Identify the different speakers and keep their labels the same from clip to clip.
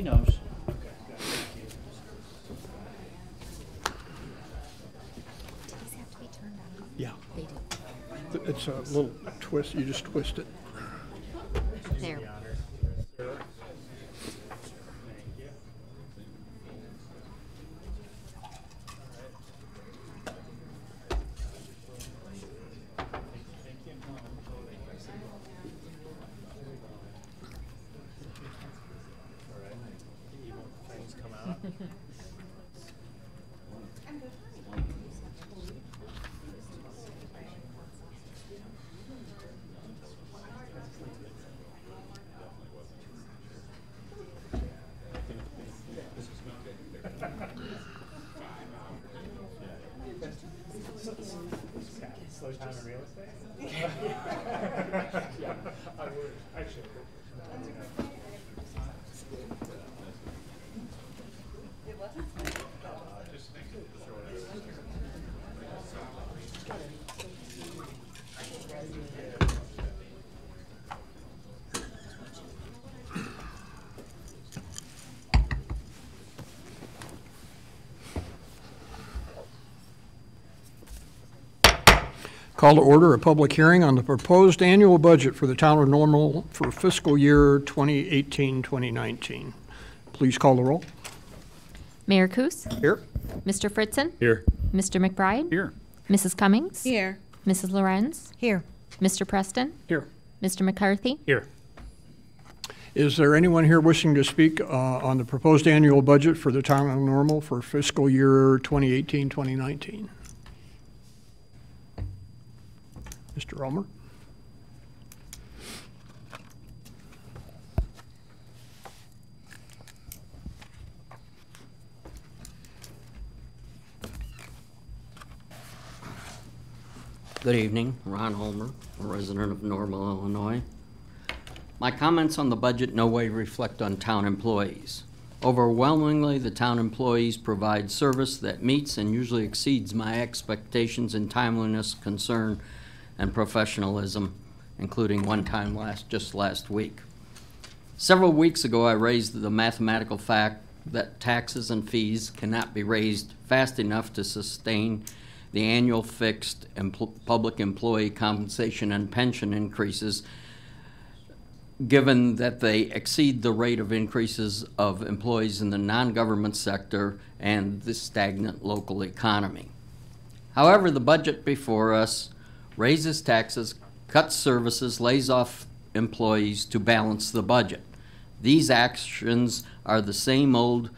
Speaker 1: He knows.
Speaker 2: These have to be turned on.
Speaker 3: Yeah.
Speaker 2: They do.
Speaker 3: It's a little twist. You just twist it.
Speaker 2: There.
Speaker 4: Slow time in real estate? Yeah, I would, actually.
Speaker 3: Call to order a public hearing on the proposed annual budget for the town of Normal for fiscal year 2018-2019. Please call the roll.
Speaker 2: Mayor Coos?
Speaker 3: Here.
Speaker 2: Mr. Fritzen?
Speaker 4: Here.
Speaker 2: Mr. McBride?
Speaker 4: Here.
Speaker 2: Mrs. Cummings?
Speaker 5: Here.
Speaker 2: Mrs. Lorenz?
Speaker 5: Here.
Speaker 2: Mr. Preston?
Speaker 3: Here.
Speaker 2: Mr. McCarthy?
Speaker 4: Here.
Speaker 3: Is there anyone here wishing to speak on the proposed annual budget for the town of Normal for fiscal year 2018-2019? Mr. Romer?
Speaker 6: Good evening, Ron Holmer, a resident of Normal, Illinois. My comments on the budget no way reflect on town employees. Overwhelmingly, the town employees provide service that meets and usually exceeds my expectations in timeliness, concern, and professionalism, including one time just last week. Several weeks ago, I raised the mathematical fact that taxes and fees cannot be raised fast enough to sustain the annual fixed public employee compensation and pension increases, given that they exceed the rate of increases of employees in the non-government sector and the stagnant local economy. However, the budget before us raises taxes, cuts services, lays off employees to balance the budget. These actions are the same old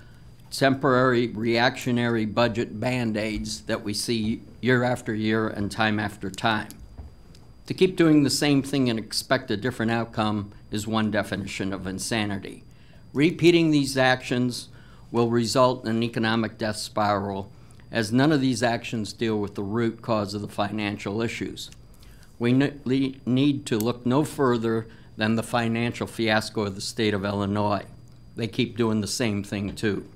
Speaker 6: temporary reactionary budget band-aids that we see year after year and time after time. To keep doing the same thing and expect a different outcome is one definition of insanity. Repeating these actions will result in an economic death spiral, as none of these actions deal with the root cause of the financial issues. We need to look no further than the financial fiasco of the state of Illinois. They keep doing the same thing too.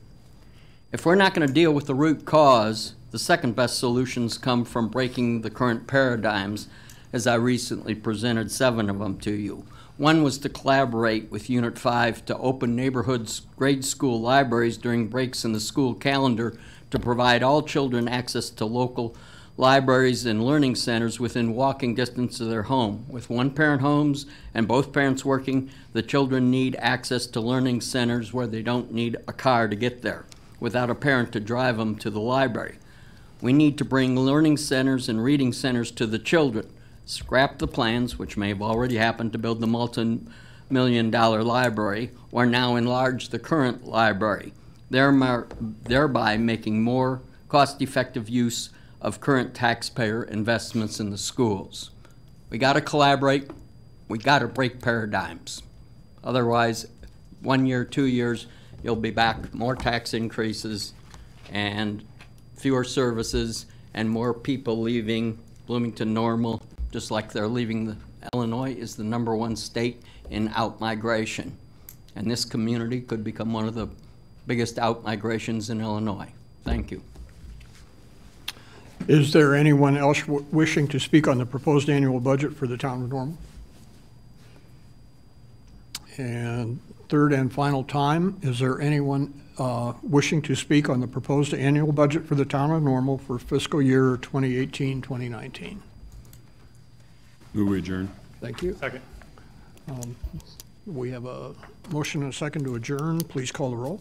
Speaker 6: If we're not going to deal with the root cause, the second best solutions come from breaking the current paradigms, as I recently presented 7 of them to you. One was to collaborate with Unit 5 to open neighborhoods' grade school libraries during breaks in the school calendar to provide all children access to local libraries and learning centers within walking distance of their home. With one-parent homes and both parents working, the children need access to learning centers where they don't need a car to get there, without a parent to drive them to the library. We need to bring learning centers and reading centers to the children. Scrap the plans, which may have already happened, to build the multi-million-dollar library, or now enlarge the current library, thereby making more cost-effective use of current taxpayer investments in the schools. We got to collaborate. We got to break paradigms. Otherwise, 1 year, 2 years, you'll be back, more tax increases and fewer services and more people leaving Bloomington Normal, just like they're leaving. Illinois is the #1 state in out-migration. And this community could become one of the biggest out-migrations in Illinois. Thank you.
Speaker 3: Is there anyone else wishing to speak on the proposed annual budget for the town of Normal? And third and final time, is there anyone wishing to speak on the proposed annual budget for the town of Normal for fiscal year 2018-2019?
Speaker 1: Move we adjourn.
Speaker 3: Thank you.
Speaker 4: Second.
Speaker 3: We have a motion and a second to adjourn. Please call the roll.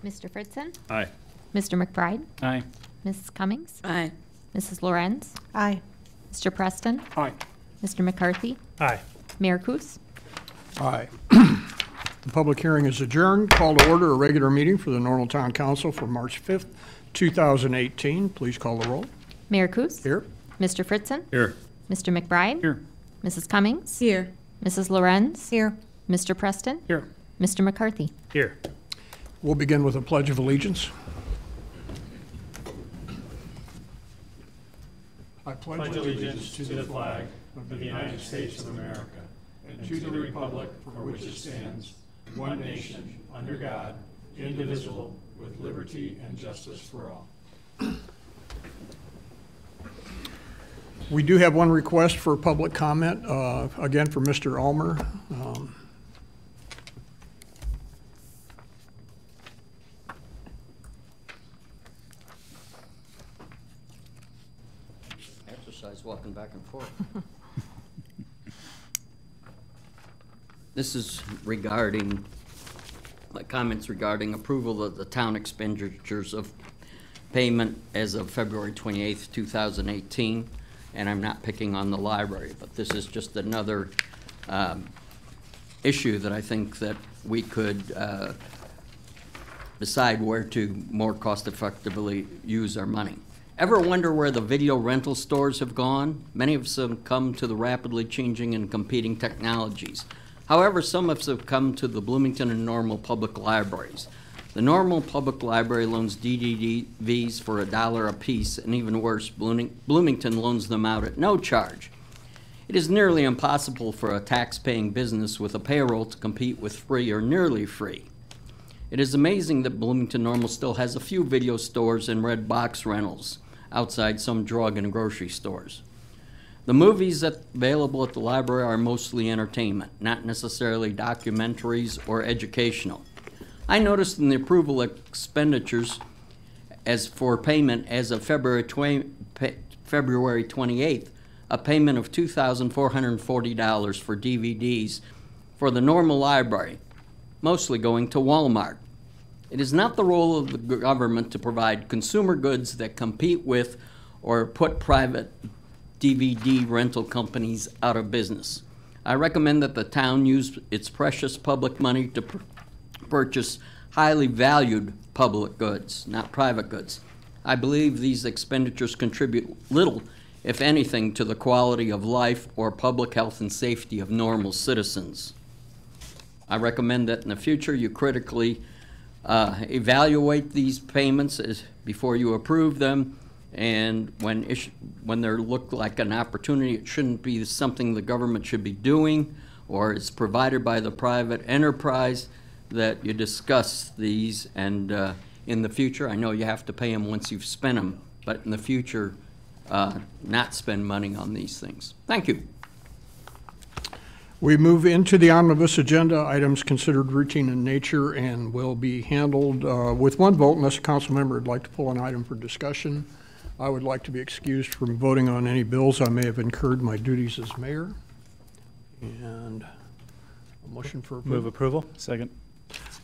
Speaker 2: Mr. Fritzen?
Speaker 1: Aye.
Speaker 2: Mr. McBride?
Speaker 1: Aye.
Speaker 2: Mrs. Cummings?
Speaker 5: Aye.
Speaker 2: Mrs. Lorenz?
Speaker 5: Aye.
Speaker 2: Mr. Preston?
Speaker 3: Aye.
Speaker 2: Mr. McCarthy?
Speaker 4: Aye.
Speaker 2: Mayor Kus?
Speaker 3: Aye. The public hearing is adjourned. Call to order a regular meeting for the Normal Town Council for March 5th, 2018. Please call the roll.
Speaker 2: Mayor Kus?
Speaker 3: Here.
Speaker 2: Mr. Fritzen?
Speaker 1: Here.
Speaker 2: Mr. McBride?
Speaker 1: Here.
Speaker 2: Mrs. Cummings?
Speaker 5: Here.
Speaker 2: Mrs. Lorenz?
Speaker 5: Here.
Speaker 2: Mr. Preston?
Speaker 4: Here.
Speaker 2: Mr. McCarthy?
Speaker 4: Here.
Speaker 3: We'll begin with a pledge of allegiance. I
Speaker 4: Pledge allegiance to the flag of the United States of America and to the republic for which it stands, one nation, under God, indivisible, with liberty and justice for all.
Speaker 3: We do have one request for public comment, again for Mr. Ulmer.
Speaker 6: Exercise walking back and forth. This is regarding, my comments regarding approval of the town expenditures of payment as of February 28th, 2018. And I'm not picking on the library, but this is just another issue that I think that we could decide where to more cost-effectively use our money. Ever wonder where the video rental stores have gone? Many of us have come to the rapidly changing and competing technologies. However, some of us have come to the Bloomington and Normal public libraries. The Normal Public Library loans DVDs for $1 a piece, and even worse, Bloomington loans them out at no charge. It is nearly impossible for a tax-paying business with a payroll to compete with free or nearly free. It is amazing that Bloomington Normal still has a few video stores and red box rentals outside some drug and grocery stores. The movies available at the library are mostly entertainment, not necessarily documentaries or educational. I noticed in the approval expenditures as for payment as of February 28th, a payment of $2,440 for DVDs for the Normal Library, mostly going to Walmart. It is not the role of the government to provide consumer goods that compete with or put private DVD rental companies out of business. I recommend that the town use its precious public money to purchase highly valued public goods, not private goods. I believe these expenditures contribute little, if anything, to the quality of life or public health and safety of Normal citizens. I recommend that in the future you critically evaluate these payments before you approve them, and when they look like an opportunity, it shouldn't be something the government should be doing or is provided by the private enterprise, that you discuss these, and in the future, I know you have to pay them once you've spent them, but in the future, not spend money on these things. Thank you.
Speaker 3: We move into the omnibus agenda, items considered routine in nature and will be handled with one vote unless a council member would like to pull an item for discussion. I would like to be excused from voting on any bills I may have incurred my duties as mayor. And a motion for approval.
Speaker 4: Move approval. Second.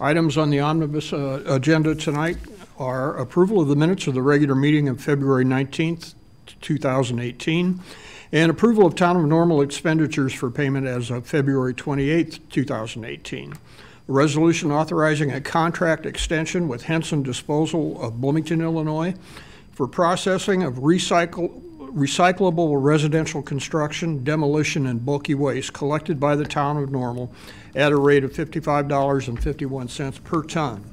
Speaker 3: Items on the omnibus agenda tonight are approval of the minutes of the regular meeting of February 19th, 2018, and approval of town of Normal expenditures for payment as of February 28th, 2018. A resolution authorizing a contract extension with Henson Disposal of Bloomington, Illinois, for processing of recyclable residential construction, demolition, and bulky waste collected by the town of Normal at a rate of $55.51 per ton.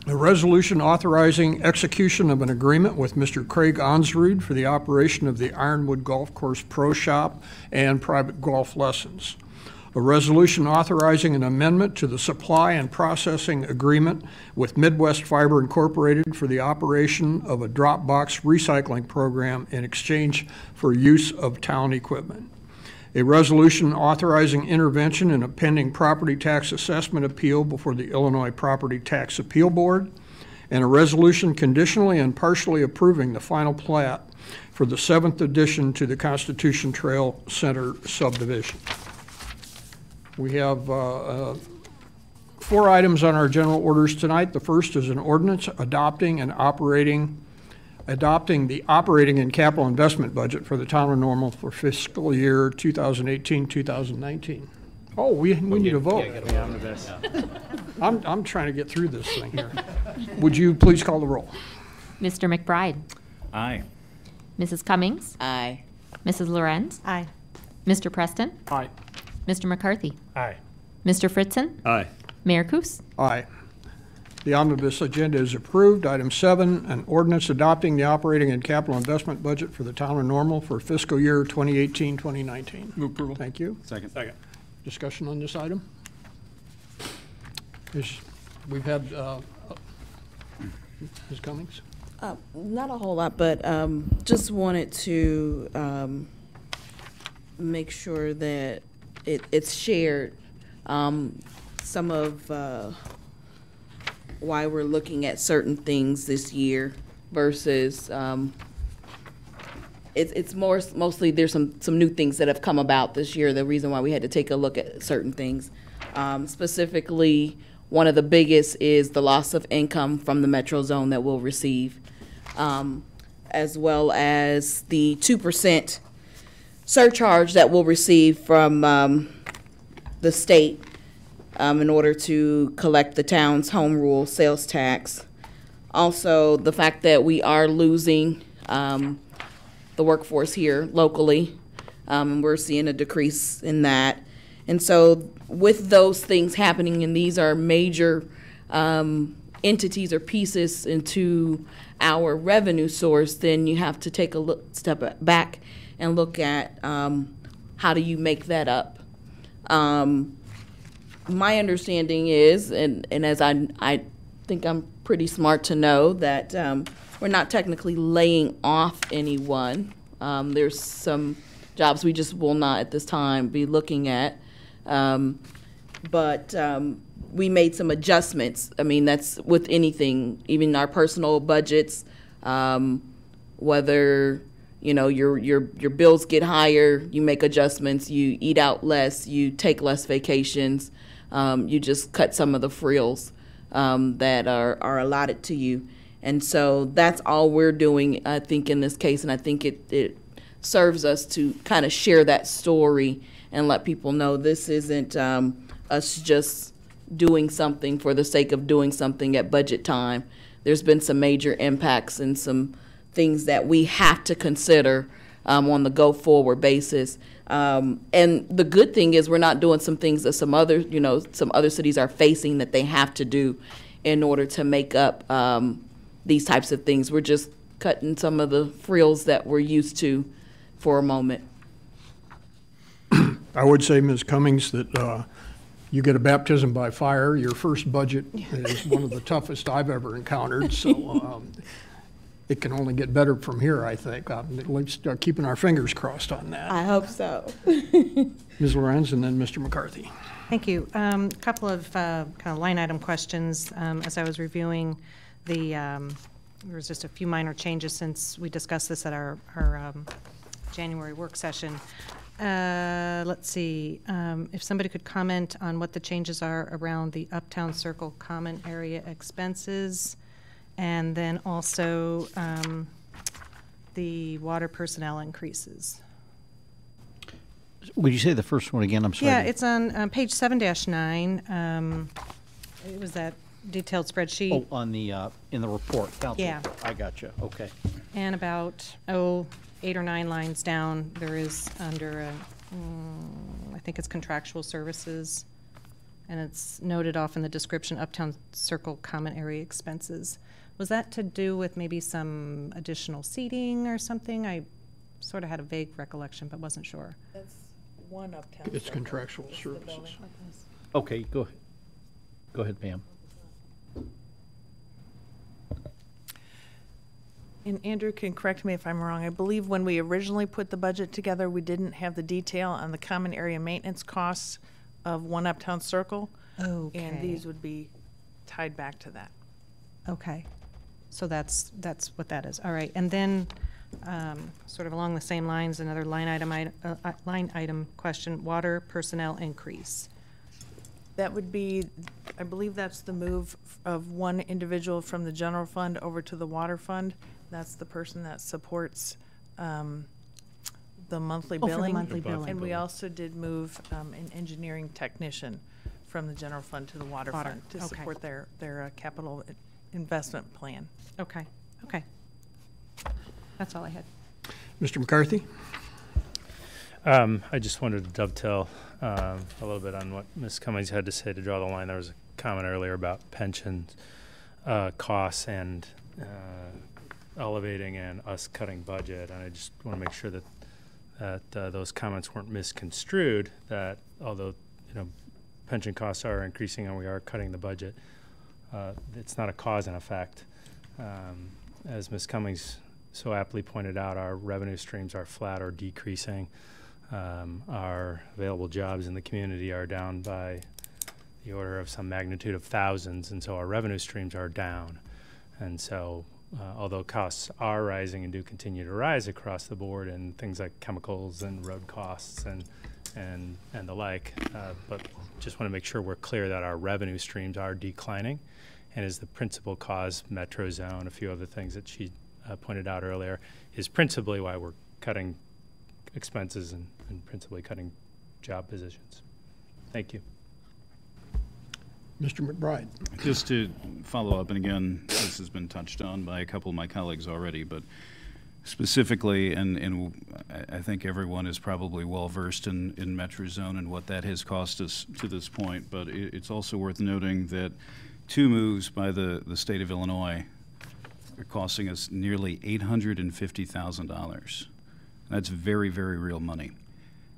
Speaker 3: A resolution authorizing execution of an agreement with Mr. Craig Onsrud for the operation of the Ironwood Golf Course Pro Shop and private golf lessons. A resolution authorizing an amendment to the supply and processing agreement with Midwest Fiber Incorporated for the operation of a drop box recycling program in exchange for use of town equipment. a resolution authorizing intervention in a pending property tax assessment appeal before the Illinois Property Tax Appeal Board, and a resolution conditionally and partially approving the final plat for the 7th addition to the Constitution Trail Center subdivision. We have 4 items on our general orders tonight. The first is an ordinance adopting the operating and capital investment budget for the town of Normal for fiscal year 2018-2019. Oh, we need a vote. I'm trying to get through this thing here. Would you please call the roll?
Speaker 2: Mr. McBride.
Speaker 4: Aye.
Speaker 2: Mrs. Cummings.
Speaker 5: Aye.
Speaker 2: Mrs. Lorenz.
Speaker 5: Aye.
Speaker 2: Mr. Preston.
Speaker 4: Aye.
Speaker 2: Mr. McCarthy.
Speaker 4: Aye.
Speaker 2: Mr. Fritzen.
Speaker 1: Aye.
Speaker 2: Mayor Kus.
Speaker 3: Aye. The omnibus agenda is approved. Item 7, an ordinance adopting the operating and capital investment budget for the town of Normal for fiscal year 2018-2019.
Speaker 1: Move approval.
Speaker 3: Thank you.
Speaker 1: Second.
Speaker 3: Discussion on this item? We've had, Ms. Cummings?
Speaker 5: Not a whole lot, but just wanted to make sure that it's shared. Some of why we're looking at certain things this year versus it's mostly there's some new things that have come about this year. The reason why we had to take a look at certain things, specifically, one of the biggest is the loss of income from the Metro Zone that we'll receive, as well as the 2% surcharge that we'll receive from the state in order to collect the town's home rule sales tax. Also, the fact that we are losing the workforce here locally, and we're seeing a decrease in that. And so with those things happening, and these are major entities or pieces into our revenue source, then you have to take a step back and look at how do you make that up. My understanding is, and as I think I'm pretty smart to know, that we're not technically laying off anyone. There's some jobs we just will not at this time be looking at. But we made some adjustments. I mean, that's with anything, even our personal budgets, whether your bills get higher, you make adjustments, you eat out less, you take less vacations, you just cut some of the frills that are allotted to you. And so that's all we're doing, I think, in this case, and I think it serves us to kind of share that story and let people know this isn't us just doing something for the sake of doing something at budget time. There's been some major impacts and some things that we have to consider on the go-forward basis. And the good thing is we're not doing some things that some other cities are facing that they have to do in order to make up these types of things. We're just cutting some of the frills that we're used to for a moment.
Speaker 3: I would say, Ms. Cummings, that you get a baptism by fire. Your first budget is one of the toughest I've ever encountered, so it can only get better from here, I think. Let's start keeping our fingers crossed on that.
Speaker 5: I hope so.
Speaker 3: Ms. Lorenz and then Mr. McCarthy.
Speaker 7: Thank you. A couple of kind of line item questions. As I was reviewing there was just a few minor changes since we discussed this at our January work session. Let's see, if somebody could comment on what the changes are around the Uptown Circle common area expenses, and then also the water personnel increases.
Speaker 8: Would you say the first one again? I'm sorry.
Speaker 7: Yeah, it's on page 7-9. It was that detailed spreadsheet.
Speaker 8: Oh, on the, in the report, council.
Speaker 7: Yeah.
Speaker 8: I got you, okay.
Speaker 7: And about, 8 or 9 lines down, there is under, I think it's contractual services, and it's noted off in the description, Uptown Circle common area expenses. Was that to do with maybe some additional seating or something? I sort of had a vague recollection, but wasn't sure.
Speaker 5: That's one Uptown.
Speaker 3: It's contractual services.
Speaker 8: Okay, go ahead. Go ahead, Pam.
Speaker 9: And Andrew can correct me if I'm wrong. I believe when we originally put the budget together, we didn't have the detail on the common area maintenance costs of One Uptown Circle.
Speaker 7: Okay.
Speaker 9: And these would be tied back to that.
Speaker 7: Okay. So that's what that is. All right. And then, sort of along the same lines, another line item question, water personnel increase.
Speaker 9: That would be, I believe that's the move of one individual from the general fund over to the water fund. That's the person that supports the monthly
Speaker 7: Oh, for the
Speaker 9: billing.
Speaker 7: monthly billing.
Speaker 9: And we also did move an engineering technician from the general fund to the water
Speaker 7: Water,
Speaker 9: fund to
Speaker 7: okay.
Speaker 9: support their capital investment plan.
Speaker 7: Okay. Okay. That's all I had.
Speaker 3: Mr. McCarthy?
Speaker 4: I just wanted to dovetail a little bit on what Ms. Cummings had to say to draw the line. There was a comment earlier about pensions costs and elevating and us cutting budget, and I just want to make sure that those comments weren't misconstrued. That although pension costs are increasing and we are cutting the budget, it's not a cause and effect. As Ms. Cummings so aptly pointed out, our revenue streams are flat or decreasing. Our available jobs in the community are down by the order of some magnitude of thousands, and so our revenue streams are down. And so although costs are rising and do continue to rise across the board in things like chemicals and road costs and the like, but just want to make sure we're clear that our revenue streams are declining, and is the principal cause Metro Zone, a few other things that she pointed out earlier, is principally why we're cutting expenses and principally cutting job positions. Thank you.
Speaker 3: Mr. McBride?
Speaker 10: Just to follow up, and again, this has been touched on by a couple of my colleagues already, but specifically, and I think everyone is probably well-versed in Metro Zone and what that has cost us to this point, but it's also worth noting that 2 moves by the state of Illinois are costing us nearly $850,000. That's very, very real money.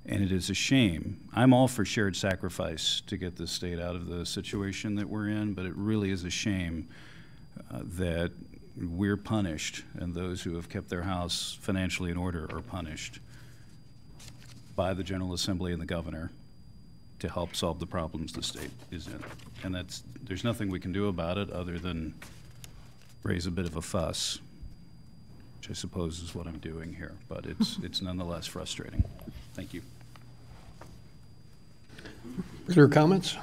Speaker 10: And it is a shame. I'm all for shared sacrifice to get this state out of the situation that we're in, but it really is a shame that we're punished and those who have kept their house financially in order are punished by the General Assembly and the governor to help solve the problems the state is in. And there's nothing we can do about it other than raise a bit of a fuss, which I suppose is what I'm doing here, but it's nonetheless frustrating. Thank you.
Speaker 3: Further comments?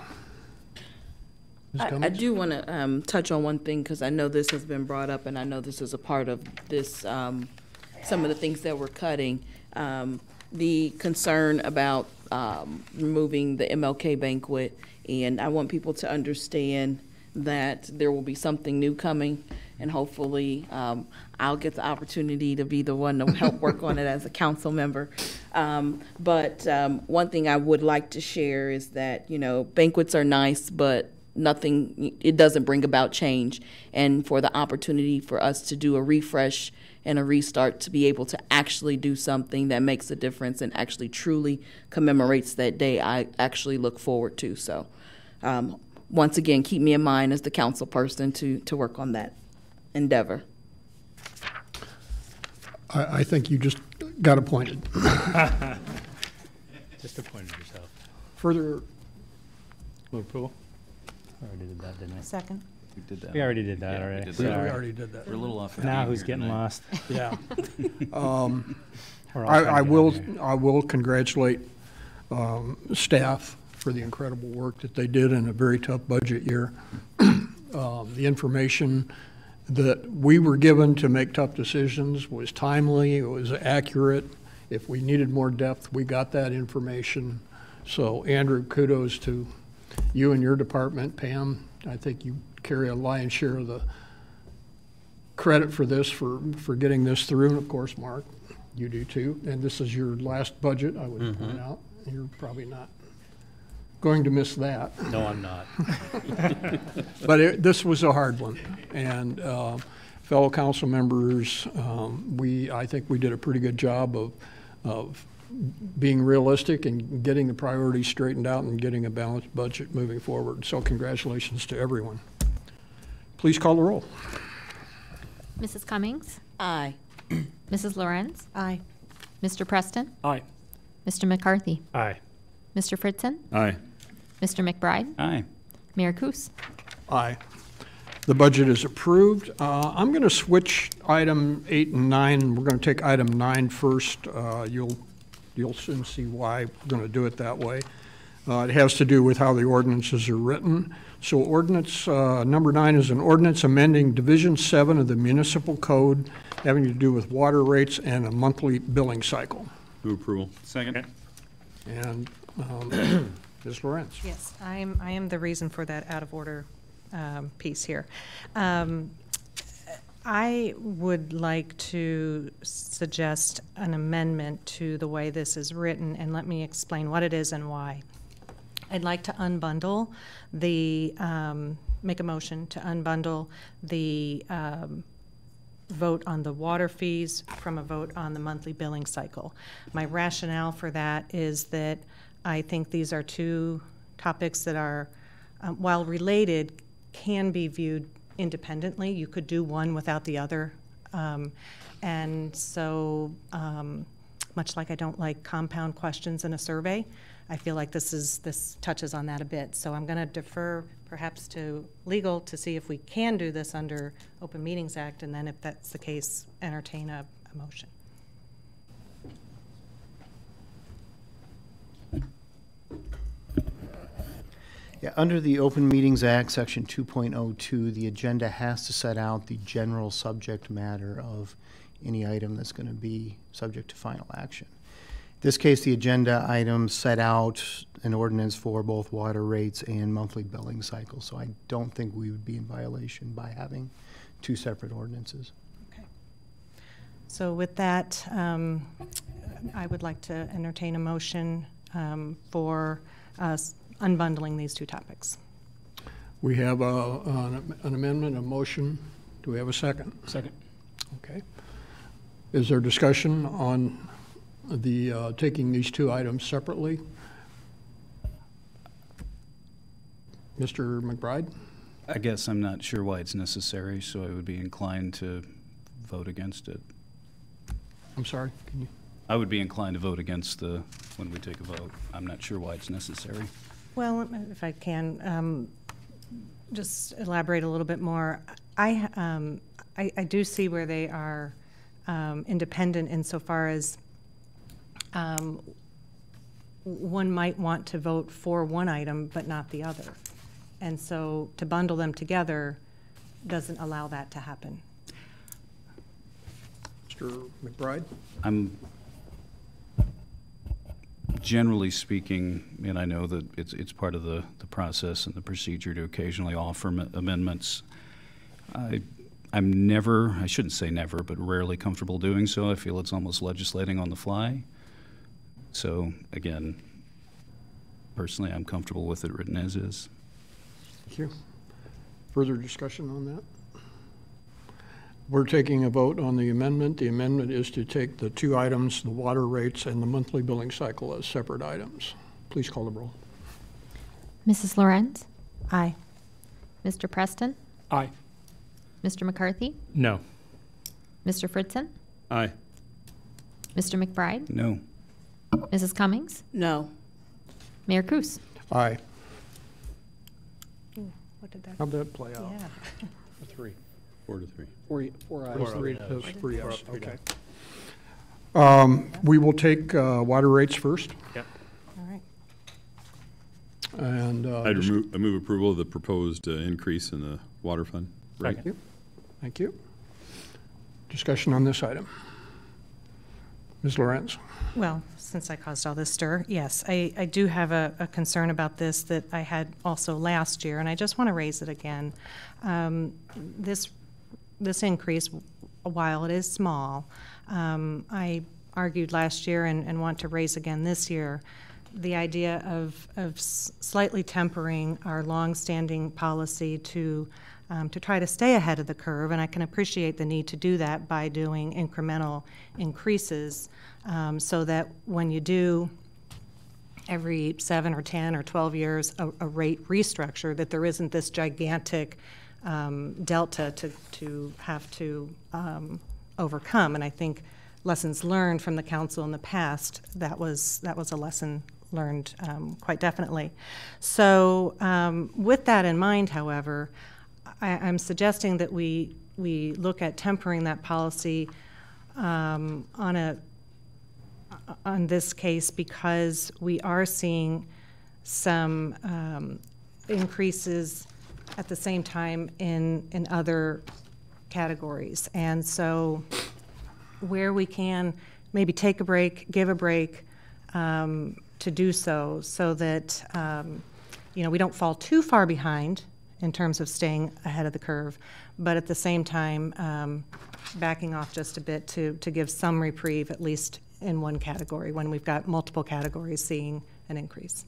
Speaker 3: Ms.
Speaker 5: I
Speaker 3: Cummings?
Speaker 5: do want to touch on one thing, because I know this has been brought up, and I know this is a part of this, some of the things that we're cutting. The concern about removing the MLK banquet, and I want people to understand that there will be something new coming, and hopefully I'll get the opportunity to be the one to help work on it as a council member. But one thing I would like to share is that, banquets are nice, but it doesn't bring about change. And for the opportunity for us to do a refresh and a restart, to be able to actually do something that makes a difference and actually truly commemorates that day, I actually look forward to. So once again, keep me in mind as the council person to work on that endeavor.
Speaker 3: I think you just got appointed.
Speaker 4: Just appointed yourself.
Speaker 3: Further,
Speaker 4: Move approval? I already did that, didn't I?
Speaker 7: Second.
Speaker 10: We did that.
Speaker 4: We already did that
Speaker 10: Yeah, we
Speaker 4: already.
Speaker 10: did
Speaker 3: we
Speaker 10: that.
Speaker 4: Sorry.
Speaker 3: already did that.
Speaker 10: We're a little off.
Speaker 4: Now
Speaker 10: theme
Speaker 4: who's
Speaker 10: here
Speaker 4: getting
Speaker 10: tonight.
Speaker 4: lost?
Speaker 3: Yeah.
Speaker 4: We're all trying
Speaker 3: I
Speaker 4: to get
Speaker 3: will,
Speaker 4: in here.
Speaker 3: I will congratulate staff for the incredible work that they did in a very tough budget year. The information that we were given to make tough decisions was timely, it was accurate. If we needed more depth, we got that information. So Andrew, kudos to you and your department. Pam, I think you carry a lion's share of the credit for this, for getting this through. And of course, Mark, you do too. And this is your last budget, I would point out. You're probably not going to miss that.
Speaker 4: No, I'm not.
Speaker 3: But this was a hard one. And fellow council members, I think we did a pretty good job of being realistic and getting the priorities straightened out and getting a balanced budget moving forward. So congratulations to everyone. Please call the roll.
Speaker 2: Mrs. Cummings?
Speaker 5: Aye.
Speaker 2: Mrs. Lorenz,
Speaker 9: Aye.
Speaker 2: Mr. Preston,
Speaker 4: Aye.
Speaker 2: Mr. McCarthy,
Speaker 4: Aye.
Speaker 2: Mr. Fritzen,
Speaker 1: Aye.
Speaker 2: Mr. McBride,
Speaker 10: Aye.
Speaker 2: Mayor Kus.
Speaker 3: Aye. The budget is approved. I'm going to switch item 8 and 9. We're going to take item 9 first. You'll soon see why we're going to do it that way. It has to do with how the ordinances are written. So ordinance number 9 is an ordinance amending Division 7 of the Municipal Code having to do with water rates and a monthly billing cycle.
Speaker 1: Move approval.
Speaker 10: Second.
Speaker 3: And Ms. Lorenz.
Speaker 7: Yes, I am the reason for that out of order piece here. I would like to suggest an amendment to the way this is written, and let me explain what it is and why. I'd like to unbundle the, make a motion to unbundle the vote on the water fees from a vote on the monthly billing cycle. My rationale for that is that I think these are two topics that are, while related, can be viewed independently. You could do one without the other. And so, much like I don't like compound questions in a survey, I feel like this touches on that a bit. So I'm going to defer perhaps to legal to see if we can do this under Open Meetings Act, and then if that's the case, entertain a motion.
Speaker 11: Yeah, under the Open Meetings Act, Section 2.02, the agenda has to set out the general subject matter of any item that's going to be subject to final action. In this case, the agenda items set out an ordinance for both water rates and monthly billing cycles, so I don't think we would be in violation by having two separate ordinances.
Speaker 7: Okay. So with that, I would like to entertain a motion for unbundling these two topics.
Speaker 3: We have an amendment, a motion. Do we have a second?
Speaker 4: Second.
Speaker 3: Okay. Is there discussion on the taking these two items separately? Mr. McBride?
Speaker 10: I guess I'm not sure why it's necessary, so I would be inclined to vote against it.
Speaker 3: I'm sorry, can you?
Speaker 10: I would be inclined to vote against when we take a vote. I'm not sure why it's necessary.
Speaker 7: Well, if I can just elaborate a little bit more, I do see where they are independent insofar as one might want to vote for one item but not the other. And so to bundle them together doesn't allow that to happen.
Speaker 3: Mr. McBride?
Speaker 10: I'm generally speaking, and I know that it's part of the process and the procedure to occasionally offer amendments. I'm never, I shouldn't say never, but rarely comfortable doing so. I feel it's almost legislating on the fly. So again, personally, I'm comfortable with it written as is.
Speaker 3: Thank you. Further discussion on that? We're taking a vote on the amendment. The amendment is to take the two items, the water rates and the monthly billing cycle, as separate items. Please call the roll.
Speaker 2: Mrs. Lorenz,
Speaker 7: Aye.
Speaker 2: Mr. Preston,
Speaker 4: Aye.
Speaker 2: Mr. McCarthy,
Speaker 4: No.
Speaker 2: Mr. Fritzen,
Speaker 1: Aye.
Speaker 2: Mr. McBride,
Speaker 10: No.
Speaker 2: Mrs. Cummings,
Speaker 5: No.
Speaker 2: Mayor Kus.
Speaker 3: Aye.
Speaker 7: What did that?
Speaker 3: How'd that play out?
Speaker 7: Yeah.
Speaker 4: 3.
Speaker 1: 4-3.
Speaker 3: Four ayes.
Speaker 4: Four
Speaker 3: Three
Speaker 4: ayes.
Speaker 3: three
Speaker 4: Four
Speaker 3: yes,
Speaker 4: up, three
Speaker 3: okay.
Speaker 4: down.
Speaker 3: We will take water rates first,
Speaker 4: Yep.
Speaker 7: All right.
Speaker 3: and.
Speaker 1: I move approval of the proposed increase in the water fund. rate.
Speaker 4: Second.
Speaker 3: Thank you. Discussion on this item. Ms. Lorenz?
Speaker 7: Well, since I caused all this stir, yes, I do have a concern about this that I had also last year, and I just want to raise it again. This increase, while it is small, I argued last year and want to raise again this year, the idea of slightly tempering our longstanding policy to try to stay ahead of the curve, and I can appreciate the need to do that by doing incremental increases, so that when you do every 7 or 10 or 12 years a rate restructure, that there isn't this gigantic delta to have to overcome. And I think lessons learned from the council in the past, that was a lesson learned quite definitely. So with that in mind, however, I'm suggesting that we look at tempering that policy on this case, because we are seeing some increases at the same time in other categories. And so where we can maybe take a break, give a break, to do so that we don't fall too far behind in terms of staying ahead of the curve, but at the same time backing off just a bit to give some reprieve, at least in one category, when we've got multiple categories seeing an increase.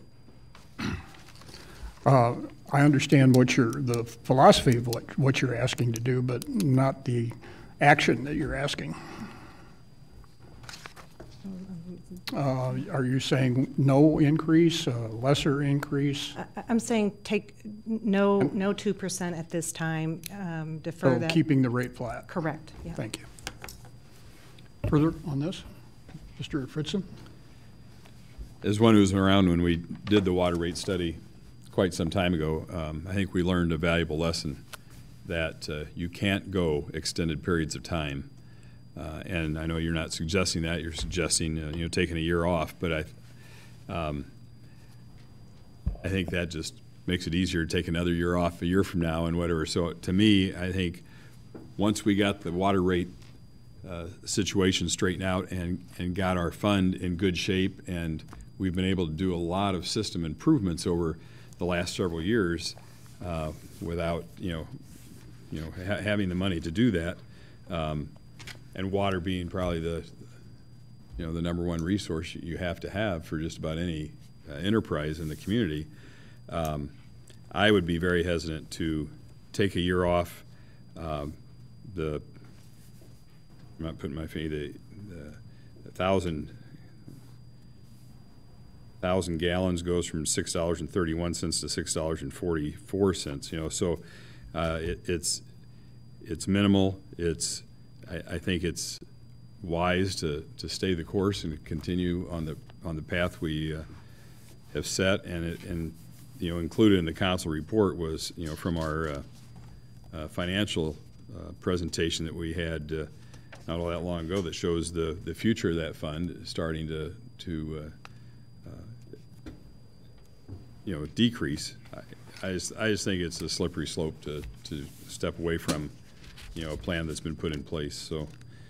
Speaker 3: I understand the philosophy of what you're asking to do, but not the action that you're asking. Are you saying no increase, lesser increase?
Speaker 7: I'm saying take no 2% at this time, defer
Speaker 3: So
Speaker 7: that.
Speaker 3: keeping the rate flat?
Speaker 7: Correct, yeah.
Speaker 3: Thank you. Further on this? Mr. Fritzen?
Speaker 1: As one who was around when we did the water rate study quite some time ago, I think we learned a valuable lesson that you can't go extended periods of time. And I know you're not suggesting that. You're suggesting taking a year off. But I think that just makes it easier to take another year off a year from now and whatever. So to me, I think once we got the water rate situation straightened out and got our fund in good shape, and we've been able to do a lot of system improvements over the last several years without having the money to do that. And water being probably the number one resource you have to have for just about any enterprise in the community, I would be very hesitant to take a year off. I'm not putting my finger, the 1,000 gallons goes from $6.31 to $6.44. So it's minimal. I think it's wise to stay the course and continue on the path we have set, and included in the council report was from our financial presentation that we had not all that long ago that shows the future of that fund starting to decrease. I just think it's a slippery slope to step away from a plan that's been put in place. So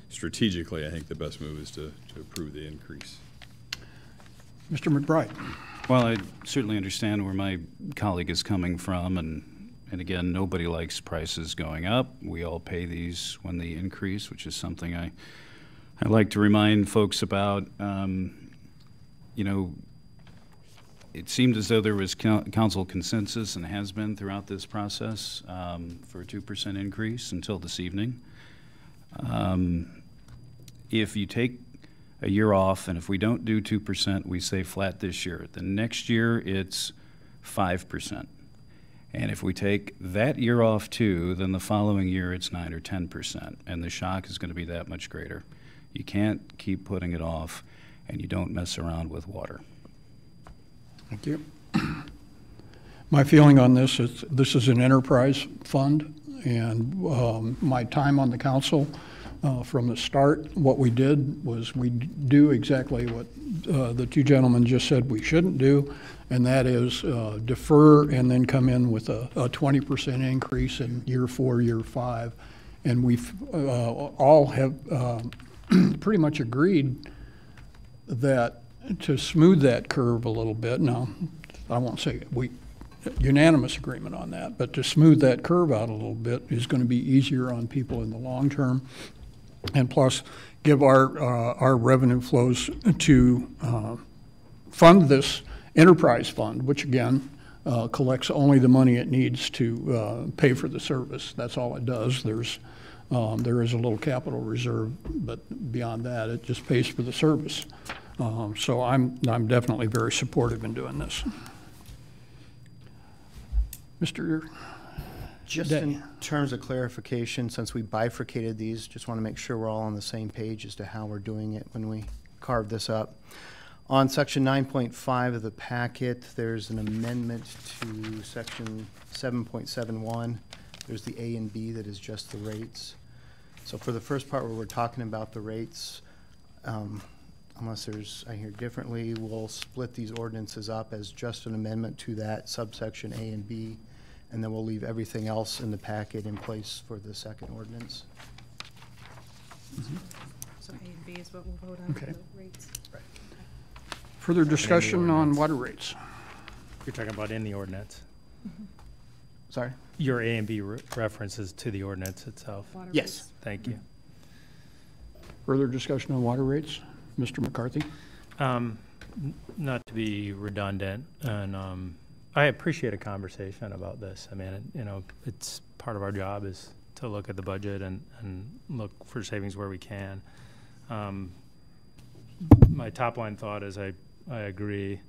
Speaker 1: strategically, I think the best move is to approve the increase.
Speaker 3: Mr. McBride.
Speaker 10: Well, I certainly understand where my colleague is coming from, and again, nobody likes prices going up. We all pay these when they increase, which is something I like to remind folks about. It seemed as though there was council consensus, and has been throughout this process, for a 2% increase until this evening. If you take a year off, and if we don't do 2%, we stay flat this year. The next year, it's 5%. And if we take that year off too, then the following year, it's 9 or 10%. And the shock is going to be that much greater. You can't keep putting it off, and you don't mess around with water.
Speaker 3: Thank you. My feeling on this is an enterprise fund, and my time on the council from the start, what we did was we do exactly what the two gentlemen just said we shouldn't do, and that is defer and then come in with a 20% increase in year 4, year 5. And we've all have pretty much agreed that to smooth that curve a little bit, now I won't say unanimous agreement on that, but to smooth that curve out a little bit is going to be easier on people in the long term, and plus give our revenue flows to fund this enterprise fund, which again collects only the money it needs to pay for the service. That's all it does. There is a little capital reserve, but beyond that, it just pays for the service. So I'm definitely very supportive in doing this. Mr.
Speaker 11: Just in terms of clarification, since we bifurcated these, just want to make sure we're all on the same page as to how we're doing it when we carve this up. On section 9.5 of the packet, there's an amendment to section 7.71. There's the A and B that is just the rates. So for the first part where we're talking about the rates, unless I hear differently, we'll split these ordinances up as just an amendment to that subsection A and B, and then we'll leave everything else in the packet in place for the second ordinance.
Speaker 7: So A and B is what we'll vote on for
Speaker 3: Okay.
Speaker 7: the rates.
Speaker 3: Further discussion on water rates?
Speaker 4: You're talking about in the ordinance.
Speaker 11: Sorry?
Speaker 4: Your A and B references to the ordinance itself.
Speaker 7: Water
Speaker 11: Yes.
Speaker 7: rates.
Speaker 4: Thank you.
Speaker 3: Further discussion on water rates? Mr. McCarthy?
Speaker 4: Not to be redundant, and I appreciate a conversation about this. I mean, you know, it's part of our job is to look at the budget and look for savings where we can. My top line thought is I agree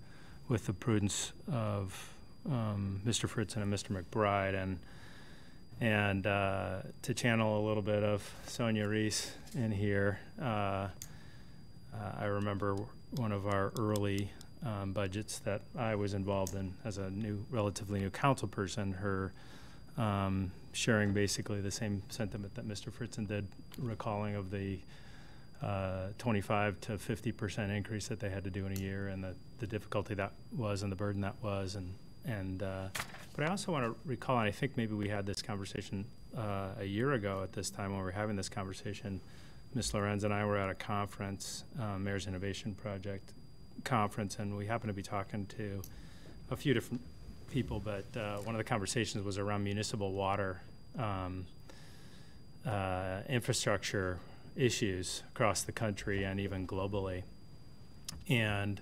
Speaker 4: with the prudence of Mr. Fritzen and Mr. McBride, and to channel a little bit of Sonia Reese in here. I remember one of our early budgets that I was involved in as a relatively new council person, her sharing basically the same sentiment that Mr. Fritzen did, recalling of the 25 to 50% increase that they had to do in a year, and the difficulty that was and the burden that was, but I also want to recall, and I think maybe we had this conversation a year ago at this time when we were having this conversation. Ms. Lorenz and I were at a conference, Mayor's Innovation Project conference, and we happened to be talking to a few different people, but one of the conversations was around municipal water infrastructure issues across the country and even globally. And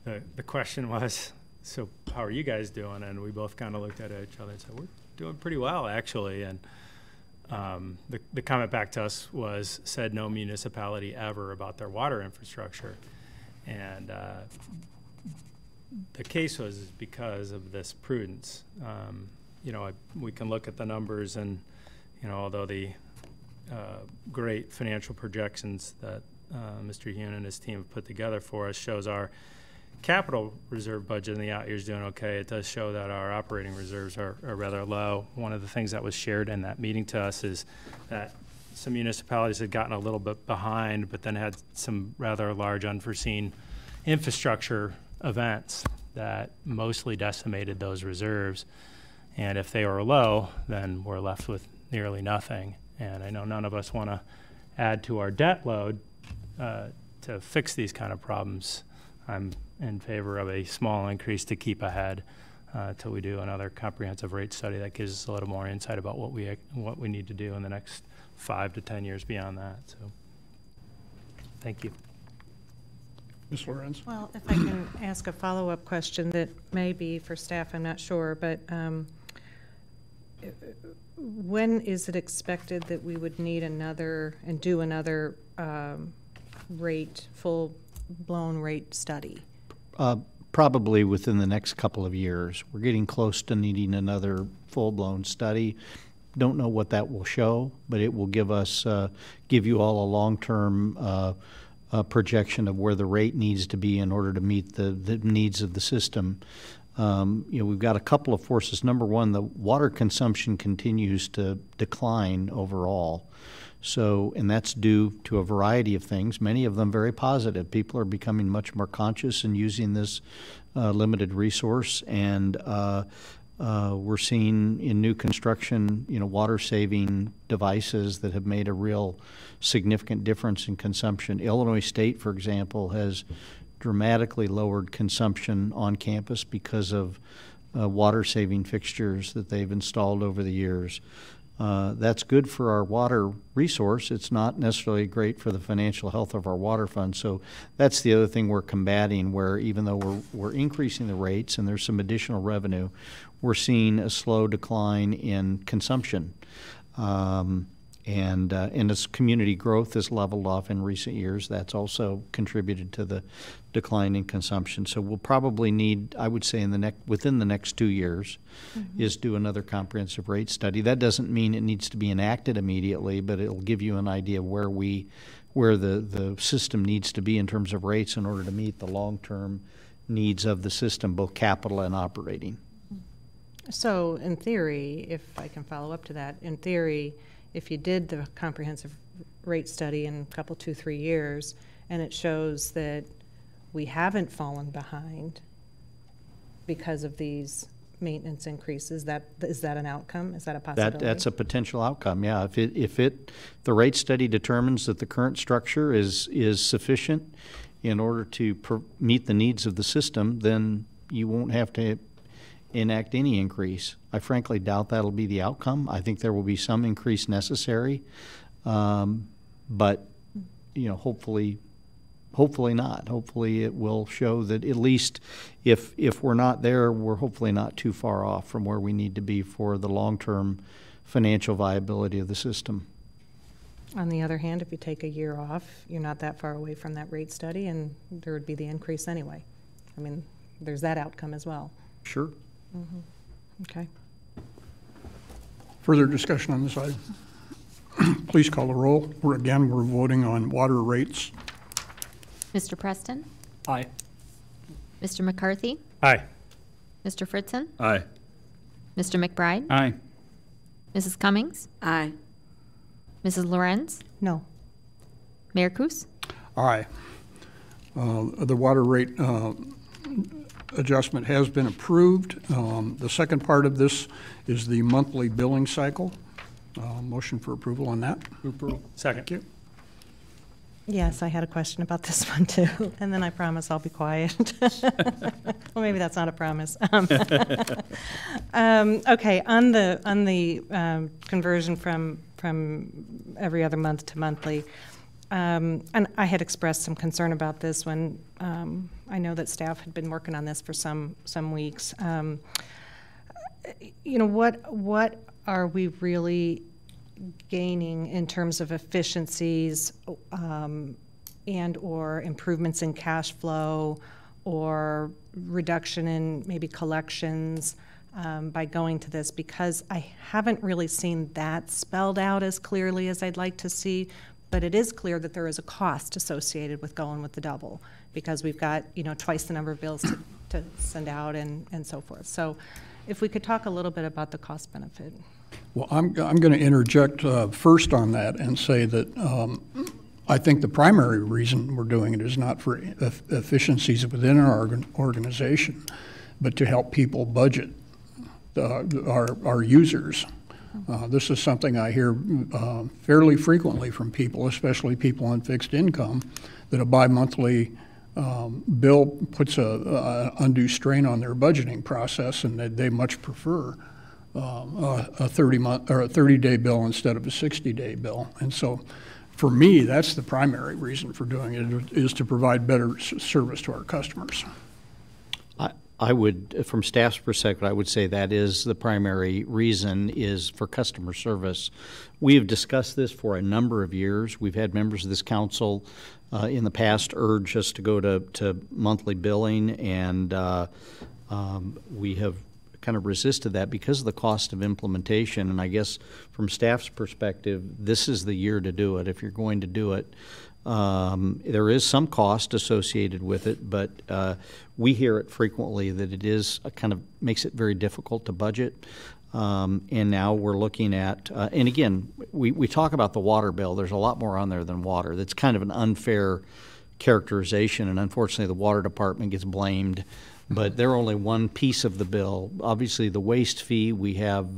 Speaker 4: the question was, so how are you guys doing? And we both kind of looked at each other and said, we're doing pretty well, actually. And the comment back to us said no municipality ever about their water infrastructure. And the case was because of this prudence. You know, we can look at the numbers, and, you know, although the great financial projections that Mr. Hune and his team have put together for us shows our capital reserve budget in the out years doing okay. It does show that our operating reserves are rather low. One of the things that was shared in that meeting to us is that some municipalities had gotten a little bit behind, but then had some rather large unforeseen infrastructure events that mostly decimated those reserves. And if they were low, then we're left with nearly nothing. And I know none of us want to add to our debt load to fix these kind of problems. I'm in favor of a small increase to keep ahead till we do another comprehensive rate study that gives us a little more insight about what we need to do in the next 5 to 10 years beyond that. So, thank you.
Speaker 3: Ms. Lorenz?
Speaker 7: Well, if I can ask a follow-up question that may be for staff, I'm not sure, but when is it expected that we would need another full-blown rate study?
Speaker 8: Probably within the next couple of years. We're getting close to needing another full-blown study. Don't know what that will show, but it will give you all a long-term projection of where the rate needs to be in order to meet the needs of the system. You know, we've got a couple of forces. Number one, the water consumption continues to decline overall. So, and that's due to a variety of things, many of them very positive. People are becoming much more conscious in using this limited resource, and we're seeing in new construction, you know, water-saving devices that have made a real significant difference in consumption. Illinois State, for example, has dramatically lowered consumption on campus because of water-saving fixtures that they've installed over the years. That's good for our water resource. It's not necessarily great for the financial health of our water fund. So that's the other thing we're combating, where even though we're increasing the rates and there's some additional revenue, we're seeing a slow decline in consumption. And as community growth has leveled off in recent years, that's also contributed to the decline in consumption. So we'll probably need, I would say, within the next 2 years, is do another comprehensive rate study. That doesn't mean it needs to be enacted immediately, but it'll give you an idea where the system needs to be in terms of rates in order to meet the long-term needs of the system, both capital and operating.
Speaker 7: So in theory, if I can follow up to that, in theory, if you did the comprehensive rate study in a couple, 2-3 years, and it shows that we haven't fallen behind because of these maintenance increases, is that an outcome? Is that a possibility?
Speaker 8: That's a potential outcome, yeah. If the rate study determines that the current structure is sufficient in order to meet the needs of the system, then you won't have to enact any increase. I frankly doubt that'll be the outcome. I think there will be some increase necessary, but hopefully not. Hopefully it will show that at least if we're not there, we're hopefully not too far off from where we need to be for the long-term financial viability of the system.
Speaker 7: On the other hand, if you take a year off, you're not that far away from that rate study, and there would be the increase anyway. I mean, there's that outcome as well.
Speaker 8: Sure.
Speaker 7: Okay.
Speaker 3: Further discussion on this item? Please call the roll. We're voting on water rates.
Speaker 2: Mr. Preston?
Speaker 4: Aye.
Speaker 2: Mr. McCarthy?
Speaker 4: Aye.
Speaker 2: Mr. Fritzen?
Speaker 1: Aye.
Speaker 2: Mr. McBride?
Speaker 10: Aye.
Speaker 2: Mrs. Cummings?
Speaker 5: Aye.
Speaker 2: Mrs. Lorenz?
Speaker 7: No.
Speaker 2: Mayor Kus?
Speaker 3: Aye. The water rate adjustment has been approved. The second part of this is the monthly billing cycle. Motion for approval on that.
Speaker 4: Approval. Second.
Speaker 3: Thank you.
Speaker 7: Yes, I had a question about this one too, and then I promise I'll be quiet. Well, maybe that's not a promise. Okay, on the conversion from every other month to monthly, and I had expressed some concern about this when I know that staff had been working on this for some weeks. What are we really gaining in terms of efficiencies and or improvements in cash flow or reduction in maybe collections by going to this? Because I haven't really seen that spelled out as clearly as I'd like to see, but it is clear that there is a cost associated with going with the double because we've got twice the number of bills to send out and so forth. So if we could talk a little bit about the cost benefit.
Speaker 3: Well, I'm going to interject first on that and say that I think the primary reason we're doing it is not for efficiencies within our organization, but to help people budget, our users. This is something I hear fairly frequently from people, especially people on fixed income, that a bi-monthly bill puts a undue strain on their budgeting process, and they much prefer a 30-month or a 30-day bill instead of a 60-day bill. And so for me, that's the primary reason for doing it, is to provide better service to our customers.
Speaker 8: I would, from staff's perspective, I would say that is the primary reason, is for customer service. We have discussed this for a number of years. We've had members of this council in the past urge us to go to monthly billing, and we have kind of resisted that because of the cost of implementation. And I guess from staff's perspective, this is the year to do it if you're going to do it. There is some cost associated with it, but we hear it frequently that it is kind of makes it very difficult to budget. And now we're looking at, and again, we talk about the water bill. There's a lot more on there than water. That's kind of an unfair characterization, and unfortunately the water department gets blamed. But they're only one piece of the bill. Obviously, the waste fee, we have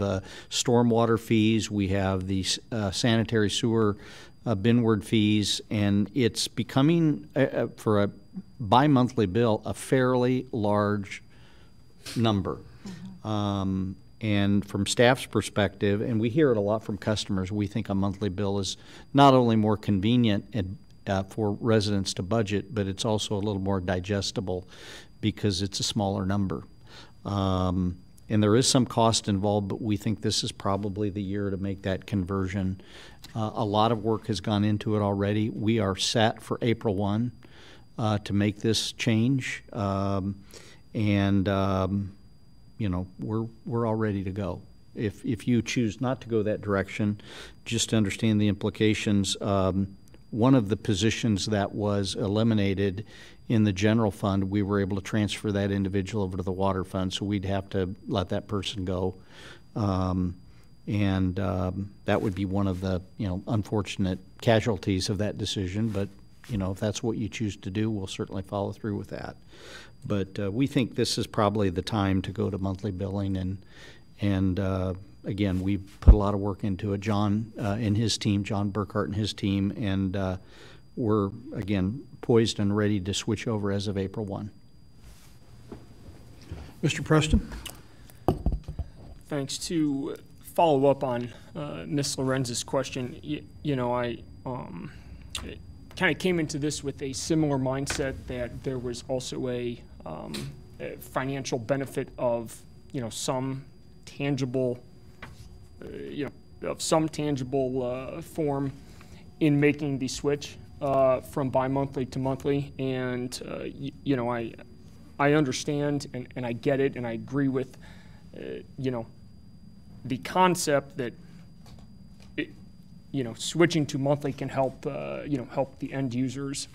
Speaker 8: stormwater fees, we have the sanitary sewer binward fees, and it's becoming, for a bi-monthly bill, a fairly large number. And from staff's perspective, and we hear it a lot from customers, we think a monthly bill is not only more convenient for residents to budget, but it's also a little more digestible because it's a smaller number. And there is some cost involved, but we think this is probably the year to make that conversion. A lot of work has gone into it already. We are set for April 1 to make this change. You know, we're all ready to go. If you choose not to go that direction, just to understand the implications, one of the positions that was eliminated in the general fund, we were able to transfer that individual over to the water fund, so we'd have to let that person go. That would be one of the, you know, unfortunate casualties of that decision, but, you know, if that's what you choose to do, we'll certainly follow through with that. But we think this is probably the time to go to monthly billing, and again, we've put a lot of work into it. John and his team, John Burkhart and his team, and we're, again, poised and ready to switch over as of April 1.
Speaker 3: Mr. Preston?
Speaker 12: Thanks. To follow up on Ms. Lorenz's question, you know, I kind of came into this with a similar mindset that there was also a financial benefit of, you know, some tangible, form in making the switch from bi-monthly to monthly. And, you know, I understand and I get it, and I agree with, you know, the concept that, you know, switching to monthly can help, you know, help the end users,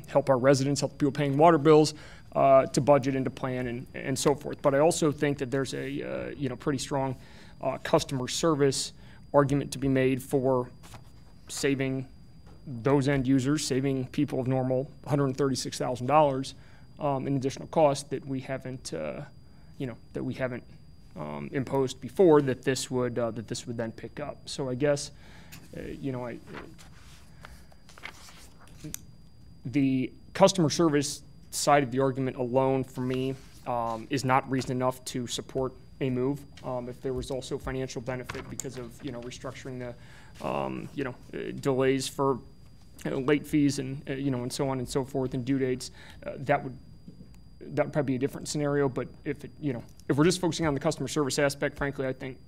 Speaker 12: help our residents, help people paying water bills, to budget and to plan and so forth. But I also think that there's a, you know, pretty strong customer service argument to be made for saving those end users, saving people of normal $136,000 in additional cost that we haven't, you know, that we haven't imposed before, that this would then pick up. So I guess, you know, the customer service side of the argument alone for me is not reason enough to support a move. If there was also financial benefit because of, you know, restructuring the, you know, delays for late fees and, you know, and so on and so forth, and due dates, that would probably be a different scenario. But if it, you know, if we're just focusing on the customer service aspect, frankly, I think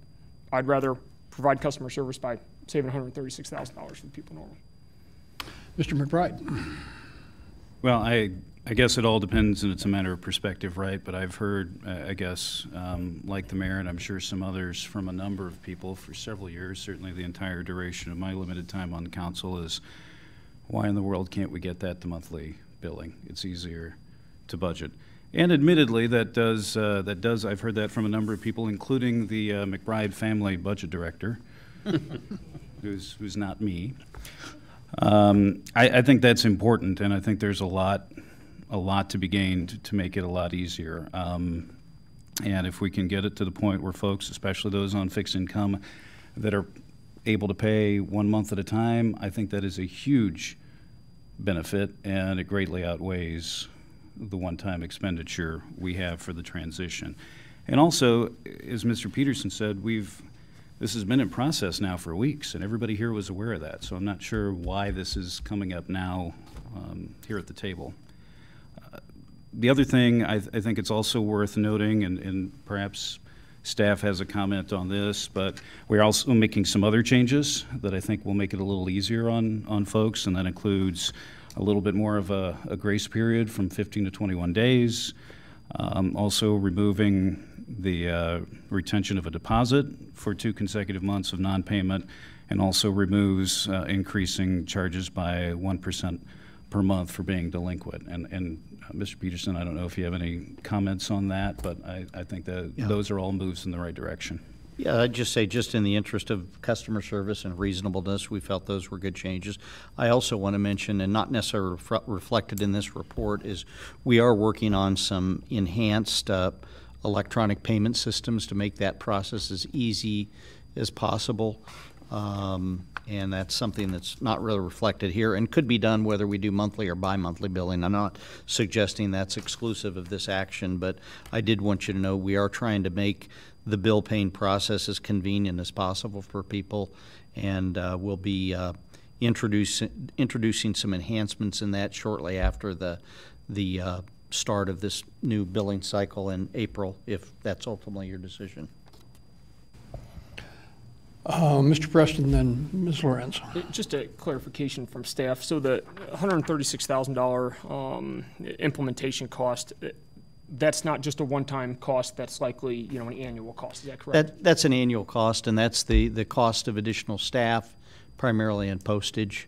Speaker 12: I'd rather provide customer service by saving $136,000 for people normally.
Speaker 3: Mr. McBride?
Speaker 10: Well, I guess it all depends, and it's a matter of perspective, right? But I've heard, I guess, like the mayor, and I'm sure some others from a number of people for several years, certainly the entire duration of my limited time on the council, is why in the world can't we get that to monthly billing? It's easier to budget. And admittedly, that does, I've heard that from a number of people, including the McBride family budget director, who's not me. I think that's important, and I think there's a lot to be gained to make it a lot easier. And if we can get it to the point where folks, especially those on fixed income, that are able to pay 1 month at a time, I think that is a huge benefit, and it greatly outweighs the one-time expenditure we have for the transition. And also, as Mr. Peterson said, this has been in process now for weeks, and everybody here was aware of that. So I'm not sure why this is coming up now here at the table. The other thing, I think it's also worth noting, and perhaps staff has a comment on this, but we're also making some other changes that I think will make it a little easier on folks, and that includes a little bit more of a grace period from 15 to 21 days, also removing the retention of a deposit for 2 consecutive months of non-payment, and also removes increasing charges by 1% per month for being delinquent. And Mr. Peterson, I don't know if you have any comments on that, but I think that those are all moves in the right direction.
Speaker 8: Yeah, I'd just say, just in the interest of customer service and reasonableness, we felt those were good changes. I also want to mention, and not necessarily reflected in this report, is we are working on some enhanced electronic payment systems to make that process as easy as possible. And that's something that's not really reflected here and could be done whether we do monthly or bi-monthly billing. I'm not suggesting that's exclusive of this action, but I did want you to know we are trying to make the bill paying process as convenient as possible for people, and we'll be introducing some enhancements in that shortly after the start of this new billing cycle in April, if that's ultimately your decision.
Speaker 3: Mr. Preston, then Ms. Lorenz.
Speaker 12: Just a clarification from staff. So the $136,000 implementation cost, that's not just a one-time cost, that's likely, you know, an annual cost, is that correct?
Speaker 8: That's an annual cost, and that's the cost of additional staff, primarily in postage.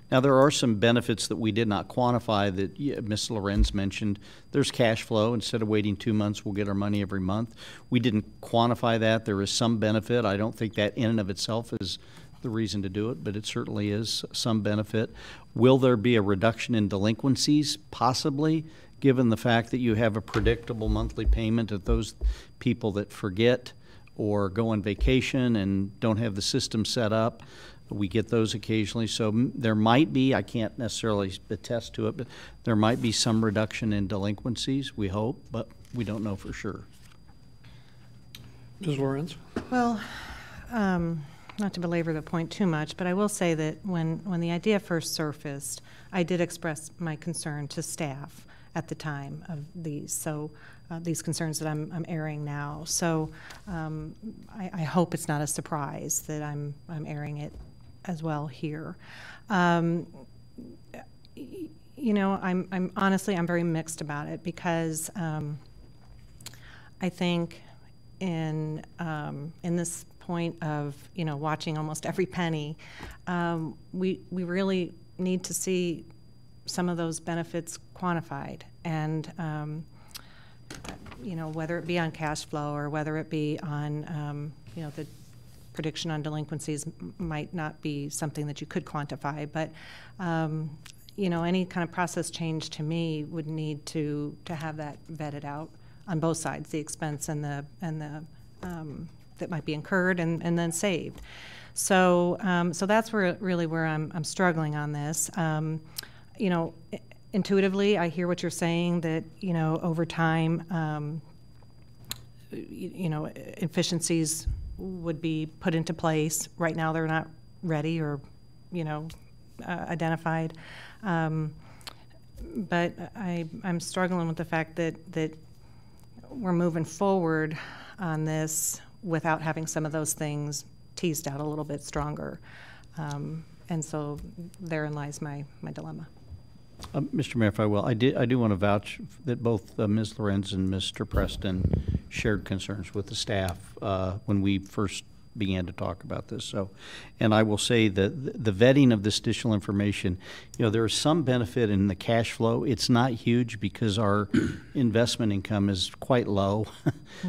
Speaker 8: Now, there are some benefits that we did not quantify that Ms. Lorenz mentioned. There's cash flow. Instead of waiting 2 months, we'll get our money every month. We didn't quantify that. There is some benefit. I don't think that in and of itself is the reason to do it, but it certainly is some benefit. Will there be a reduction in delinquencies? Possibly, given the fact that you have a predictable monthly payment of those people that forget or go on vacation and don't have the system set up. We get those occasionally, so there might be, I can't necessarily attest to it, but there might be some reduction in delinquencies, we hope, but we don't know for sure.
Speaker 3: Ms. Lorenz?
Speaker 7: Well, not to belabor the point too much, but I will say that when the idea first surfaced, I did express my concern to staff at the time of these, so these concerns that I'm airing now. So I hope it's not a surprise that I'm airing it as well here. You know, I'm honestly, I'm very mixed about it because I think in this point of, you know, watching almost every penny, we really need to see some of those benefits quantified, and you know, whether it be on cash flow or whether it be on you know, the prediction on delinquencies might not be something that you could quantify, but you know, any kind of process change to me would need to have that vetted out on both sides, the expense and the that might be incurred and then saved. So so that's really where I'm struggling on this. You know, intuitively, I hear what you're saying, that, you know, over time, you know, efficiencies would be put into place. Right now, they're not ready or, you know, identified. But I'm struggling with the fact that we're moving forward on this without having some of those things teased out a little bit stronger. And so therein lies my dilemma.
Speaker 8: Mr. Mayor, if I will, I do want to vouch that both Ms. Lorenz and Mr. Preston shared concerns with the staff when we first began to talk about this. So, and I will say that the vetting of this additional information, you know, there is some benefit in the cash flow. It's not huge because our investment income is quite low.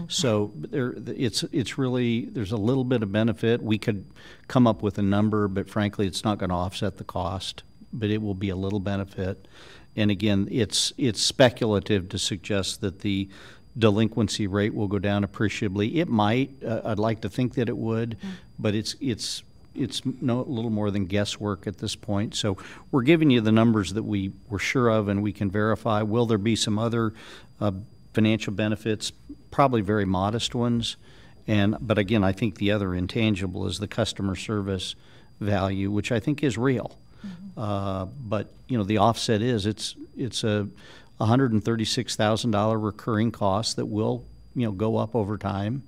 Speaker 8: So it's really, there's a little bit of benefit. We could come up with a number, but frankly, it's not going to offset the cost, but it will be a little benefit. And again, it's speculative to suggest that the delinquency rate will go down appreciably. It might. I'd like to think that it would, but it's a little more than guesswork at this point. So we're giving you the numbers that we're sure of and we can verify. Will there be some other financial benefits? Probably very modest ones. But again, I think the other intangible is the customer service value, which I think is real. But you know, the offset is it's a $136,000 recurring cost that will, you know, go up over time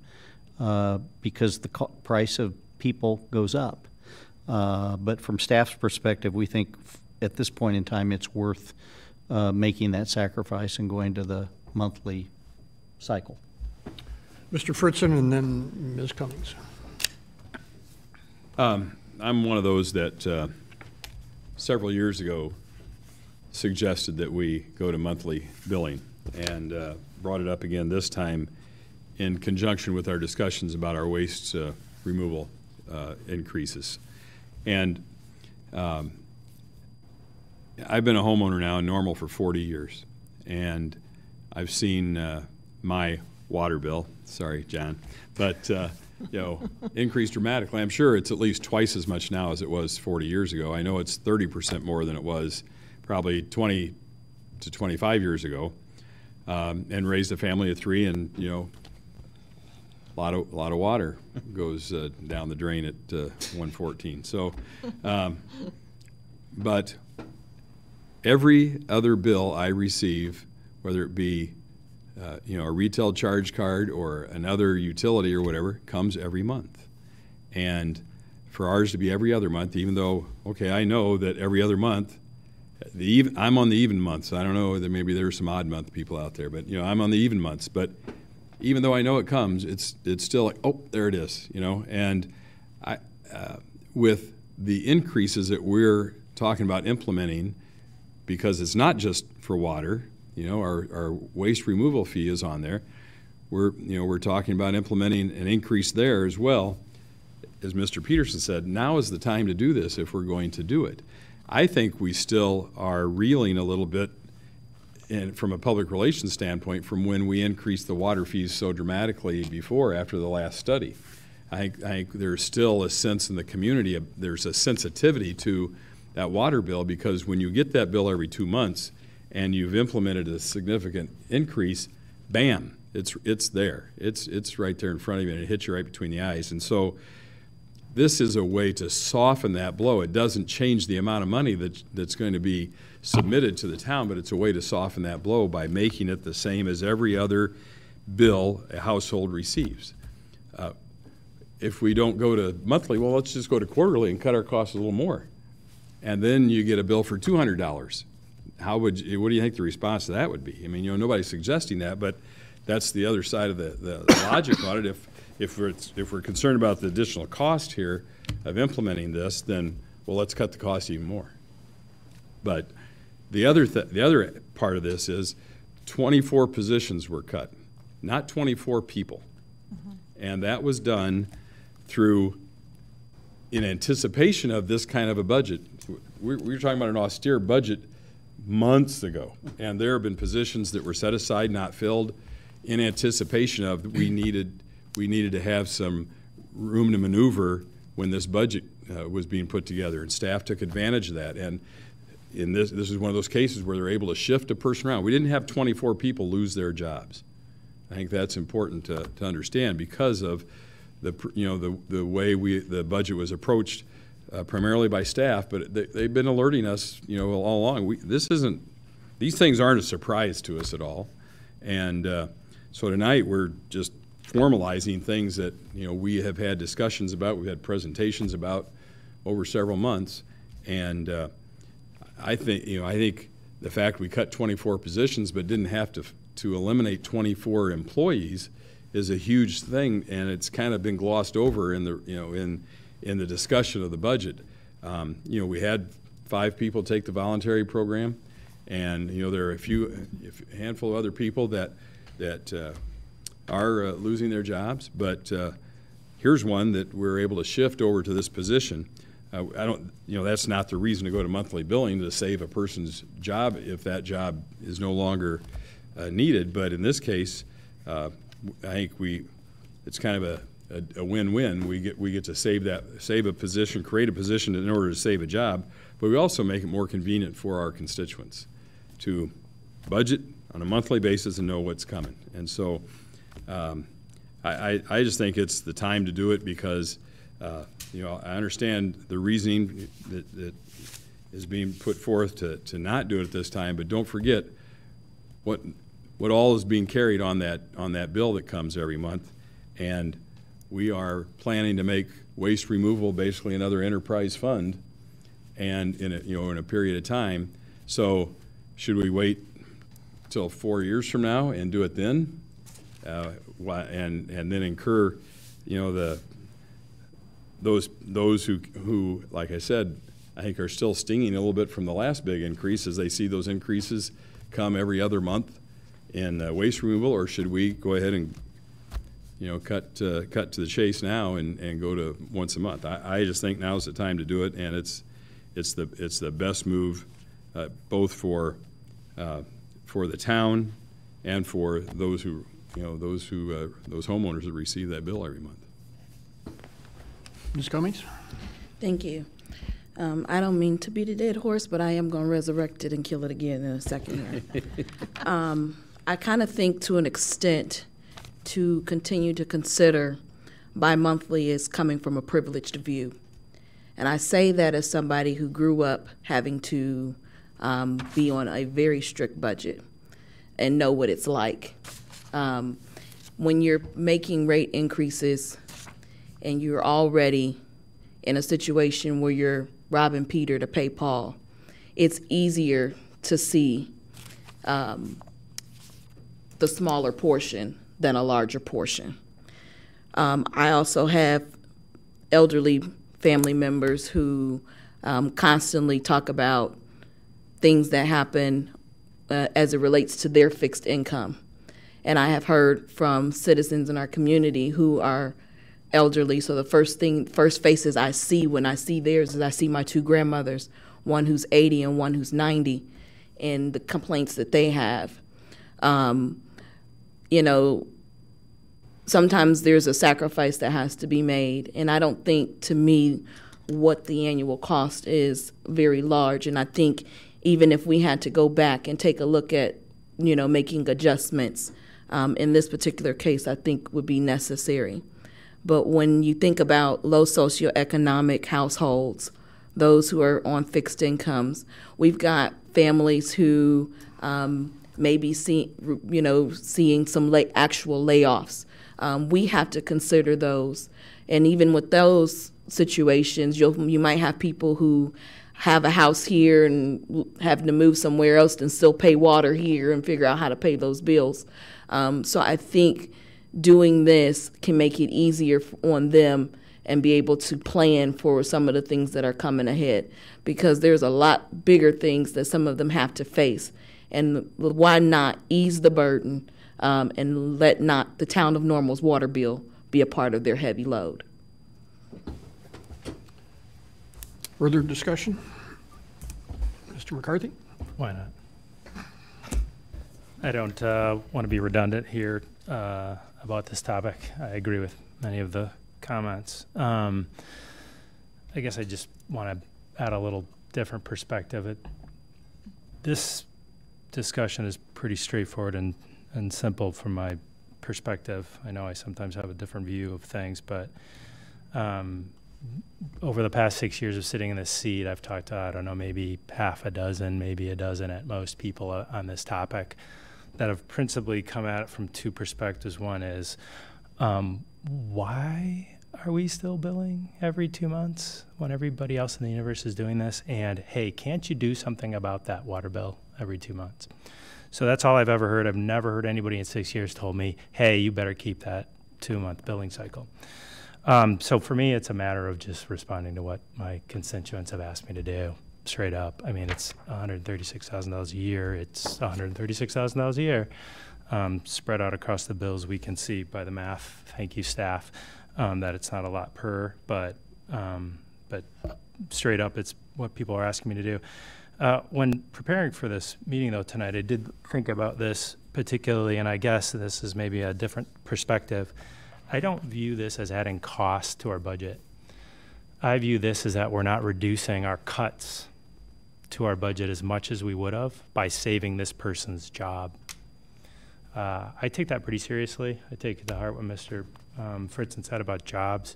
Speaker 8: because the price of people goes up. But from staff's perspective, we think at this point in time it's worth making that sacrifice and going to the monthly cycle.
Speaker 3: Mr. Fritzen and then Ms. Cummings.
Speaker 1: I'm one of those that several years ago suggested that we go to monthly billing, and brought it up again this time in conjunction with our discussions about our waste removal increases. And I've been a homeowner now in Normal for 40 years, and I've seen my water bill, sorry, John, but you know, increased dramatically. I'm sure it's at least twice as much now as it was 40 years ago. I know it's 30% more than it was probably 20 to 25 years ago, and raised a family of 3, and you know, a lot of water goes down the drain at 114. So, but every other bill I receive whether it be a retail charge card or another utility or whatever, comes every month. And for ours to be every other month, even though, okay, I know that every other month, I'm on the even months. I don't know, maybe there's some odd month people out there, but I'm on the even months. But even though I know it comes, it's still like, oh, there it is, And with the increases that we're talking about implementing, because it's not just for water, our waste removal fee is on there. We're talking about implementing an increase there as well. As Mr. Peterson said, now is the time to do this if we're going to do it. I think we still are reeling a little bit from a public relations standpoint from when we increased the water fees so dramatically before, after the last study. I think there's still a sense in the community, there's a sensitivity to that water bill, because when you get that bill every 2 months and you've implemented a significant increase, bam, it's there. It's right there in front of you, and it hits you right between the eyes. And so this is a way to soften that blow. It doesn't change the amount of money that's going to be submitted to the town, but it's a way to soften that blow by making it the same as every other bill a household receives. If we don't go to monthly, well, let's just go to quarterly and cut our costs a little more. And then you get a bill for $200. What do you think the response to that would be? I mean, nobody's suggesting that, but that's the other side of the logic on it. If we're concerned about the additional cost here of implementing this, then, well, let's cut the cost even more. But the other part of this is 24 positions were cut, not 24 people. Mm-hmm. And that was done in anticipation of this kind of a budget. We were talking about an austere budget months ago, and there have been positions that were set aside, not filled, in anticipation of we needed to have some room to maneuver when this budget was being put together, and staff took advantage of that. And in this is one of those cases where they're able to shift a person around. We didn't have 24 people lose their jobs. I think that's important to understand, because of the way the budget was approached, primarily by staff, but they've been alerting us all along. These things aren't a surprise to us at all, and so tonight we're just formalizing things that we have had discussions about, we've had presentations about over several months, and I think the fact we cut 24 positions but didn't have to eliminate 24 employees is a huge thing, and it's kind of been glossed over in the discussion of the budget. We had 5 people take the voluntary program, and there are a handful of other people that are losing their jobs. But here's one that we're able to shift over to this position. That's not the reason to go to monthly billing, to save a person's job if that job is no longer needed. But in this case, I think it's kind of a win-win. We get to save a position, create a position in order to save a job, but we also make it more convenient for our constituents to budget on a monthly basis and know what's coming. And so I just think it's the time to do it, because I understand the reasoning that is being put forth to not do it at this time, but don't forget what all is being carried on that bill that comes every month. And we are planning to make waste removal basically another enterprise fund, and in a period of time. So should we wait till 4 years from now and do it then, and then incur those who, like I said, I think are still stinging a little bit from the last big increase, as they see those increases come every other month in waste removal? Or should we go ahead and cut to the chase now and go to once a month? I just think now's the time to do it, and it's the best move, both for the town and for those homeowners that receive that bill every month.
Speaker 3: Ms. Cummings?
Speaker 5: Thank you. I don't mean to beat a dead horse, but I am going to resurrect it and kill it again in a second here. I kind of think, to an extent, to continue to consider bi-monthly is coming from a privileged view. And I say that as somebody who grew up having to be on a very strict budget. and know what it's like. When you're making rate increases and you're already in a situation where you're robbing Peter to pay Paul, it's easier to see the smaller portion than a larger portion. I also have elderly family members who constantly talk about things that happen as it relates to their fixed income. And I have heard from citizens in our community who are elderly, so the first faces I see when I see theirs is I see my two grandmothers, one who's 80 and one who's 90, and the complaints that they have. You know, sometimes there's a sacrifice that has to be made, and I don't think, to me, what the annual cost is very large. And I think even if we had to go back and take a look at, you know, making adjustments in this particular case, I think would be necessary. But when you think about low socioeconomic households, those who are on fixed incomes, we've got families who may be seeing some actual layoffs. We have to consider those. And even with those situations, you might have people who have a house here and having to move somewhere else and still pay water here and figure out how to pay those bills. So I think doing this can make it easier on them and be able to plan for some of the things that are coming ahead, because there's a lot bigger things that some of them have to face. And why not ease the burden and let not the town of Normal's water bill be a part of their heavy load?
Speaker 3: Further discussion? Mr. McCarthy?
Speaker 4: Why not? I don't want to be redundant here about this topic. I agree with many of the comments. I guess I just want to add a little different perspective. This discussion is pretty straightforward and simple from my perspective. I know I sometimes have a different view of things, but over the past 6 years of sitting in this seat, I've talked to, I don't know, maybe half a dozen, maybe a dozen at most people on this topic that have principally come at it from two perspectives. One is, why are we still billing every 2 months when everybody else in the universe is doing this? And, hey, can't you do something about that water bill every 2 months? So that's all I've ever heard. I've never heard anybody in 6 years told me, hey, you better keep that 2-month billing cycle. So for me, it's a matter of just responding to what my constituents have asked me to do, straight up. I mean, it's $136,000 a year. It's $136,000 a year spread out across the bills. We can see by the math, thank you, staff, that it's not a lot per, but straight up, it's what people are asking me to do. When preparing for this meeting, though, tonight, I did think about this particularly, and I guess this is maybe a different perspective. I don't view this as adding cost to our budget. I view this as that we're not reducing our cuts to our budget as much as we would have by saving this person's job. I take that pretty seriously. I take it to heart what Mr. Fritzen said about jobs.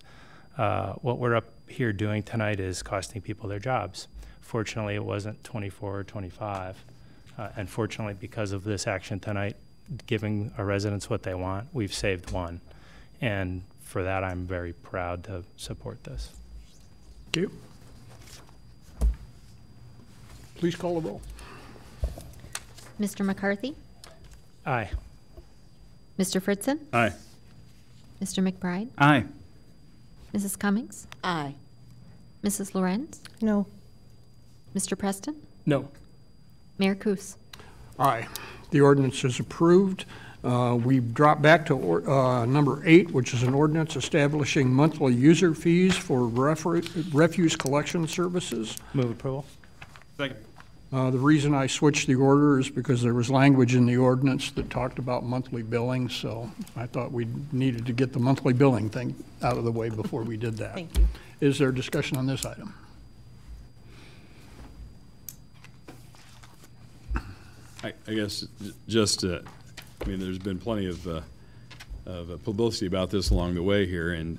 Speaker 4: What we're up here doing tonight is costing people their jobs. Fortunately, it wasn't 24 or 25. And fortunately, because of this action tonight, giving our residents what they want, we've saved one. And for that, I'm very proud to support this.
Speaker 3: Thank you. Please call the roll.
Speaker 2: Mr. McCarthy?
Speaker 4: Aye.
Speaker 2: Mr. Fritzen?
Speaker 1: Aye.
Speaker 2: Mr. McBride?
Speaker 10: Aye.
Speaker 2: Mrs. Cummings?
Speaker 5: Aye.
Speaker 2: Mrs. Lorenz?
Speaker 7: No.
Speaker 2: Mr. Preston?
Speaker 12: No.
Speaker 2: Mayor Kus?
Speaker 3: Aye. The ordinance is approved. We've dropped back to number 8, which is an ordinance establishing monthly user fees for refuse collection services.
Speaker 4: Move approval.
Speaker 1: Second.
Speaker 3: The reason I switched the order is because there was language in the ordinance that talked about monthly billing, so I thought we needed to get the monthly billing thing out of the way before we did that.
Speaker 9: Thank you.
Speaker 3: Is there discussion on this item?
Speaker 1: I guess just, I mean, there's been plenty of publicity about this along the way here, and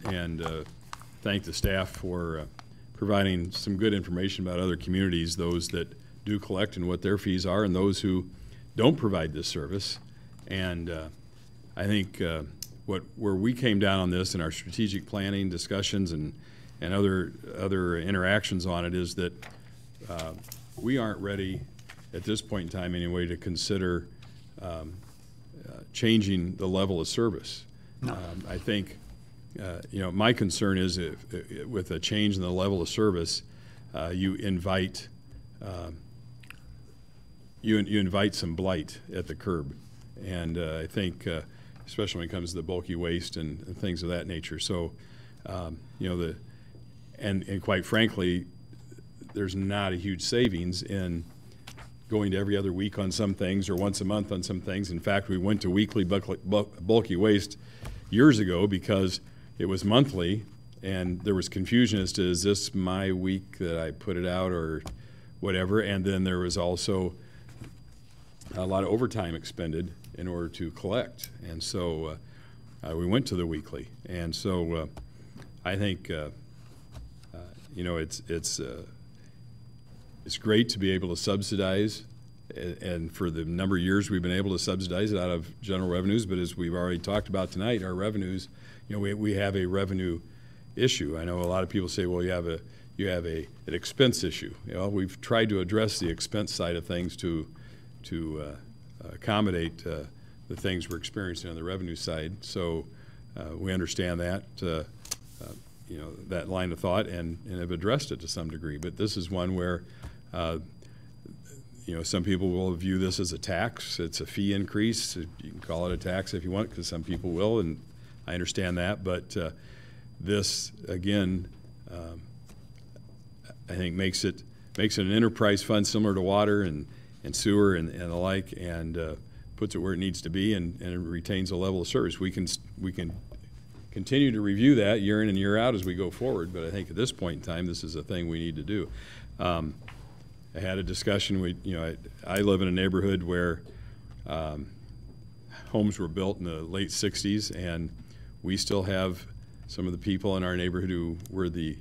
Speaker 1: thank the staff for providing some good information about other communities, those that do collect and what their fees are, and those who don't provide this service. And I think where we came down on this in our strategic planning discussions and other interactions on it is that we aren't ready at this point in time anyway to consider changing the level of service. No. I think my concern is with a change in the level of service, you invite some blight at the curb, and I think especially when it comes to the bulky waste and things of that nature. So and quite frankly, there's not a huge savings in going to every other week on some things or once a month on some things. In fact, we went to weekly bulky waste years ago because it was monthly, and there was confusion as to, is this my week that I put it out or whatever? And then there was also a lot of overtime expended in order to collect. And so we went to the weekly. And so I think, it's great to be able to subsidize, and for the number of years we've been able to subsidize it out of general revenues. But as we've already talked about tonight, our revenues, we have a revenue issue. I know a lot of people say, well, you have an expense issue. We've tried to address the expense side of things to accommodate the things we're experiencing on the revenue side. So we understand that. That line of thought and have addressed it to some degree. But this is one where, some people will view this as a tax. It's a fee increase. You can call it a tax if you want, because some people will, and I understand that. But this, again, I think makes it an enterprise fund similar to water and sewer and the like, and puts it where it needs to be, and retains a level of service. We can continue to review that year in and year out as we go forward, but I think at this point in time, this is a thing we need to do. I had a discussion. I live in a neighborhood where homes were built in the late '60s, and we still have some of the people in our neighborhood who were the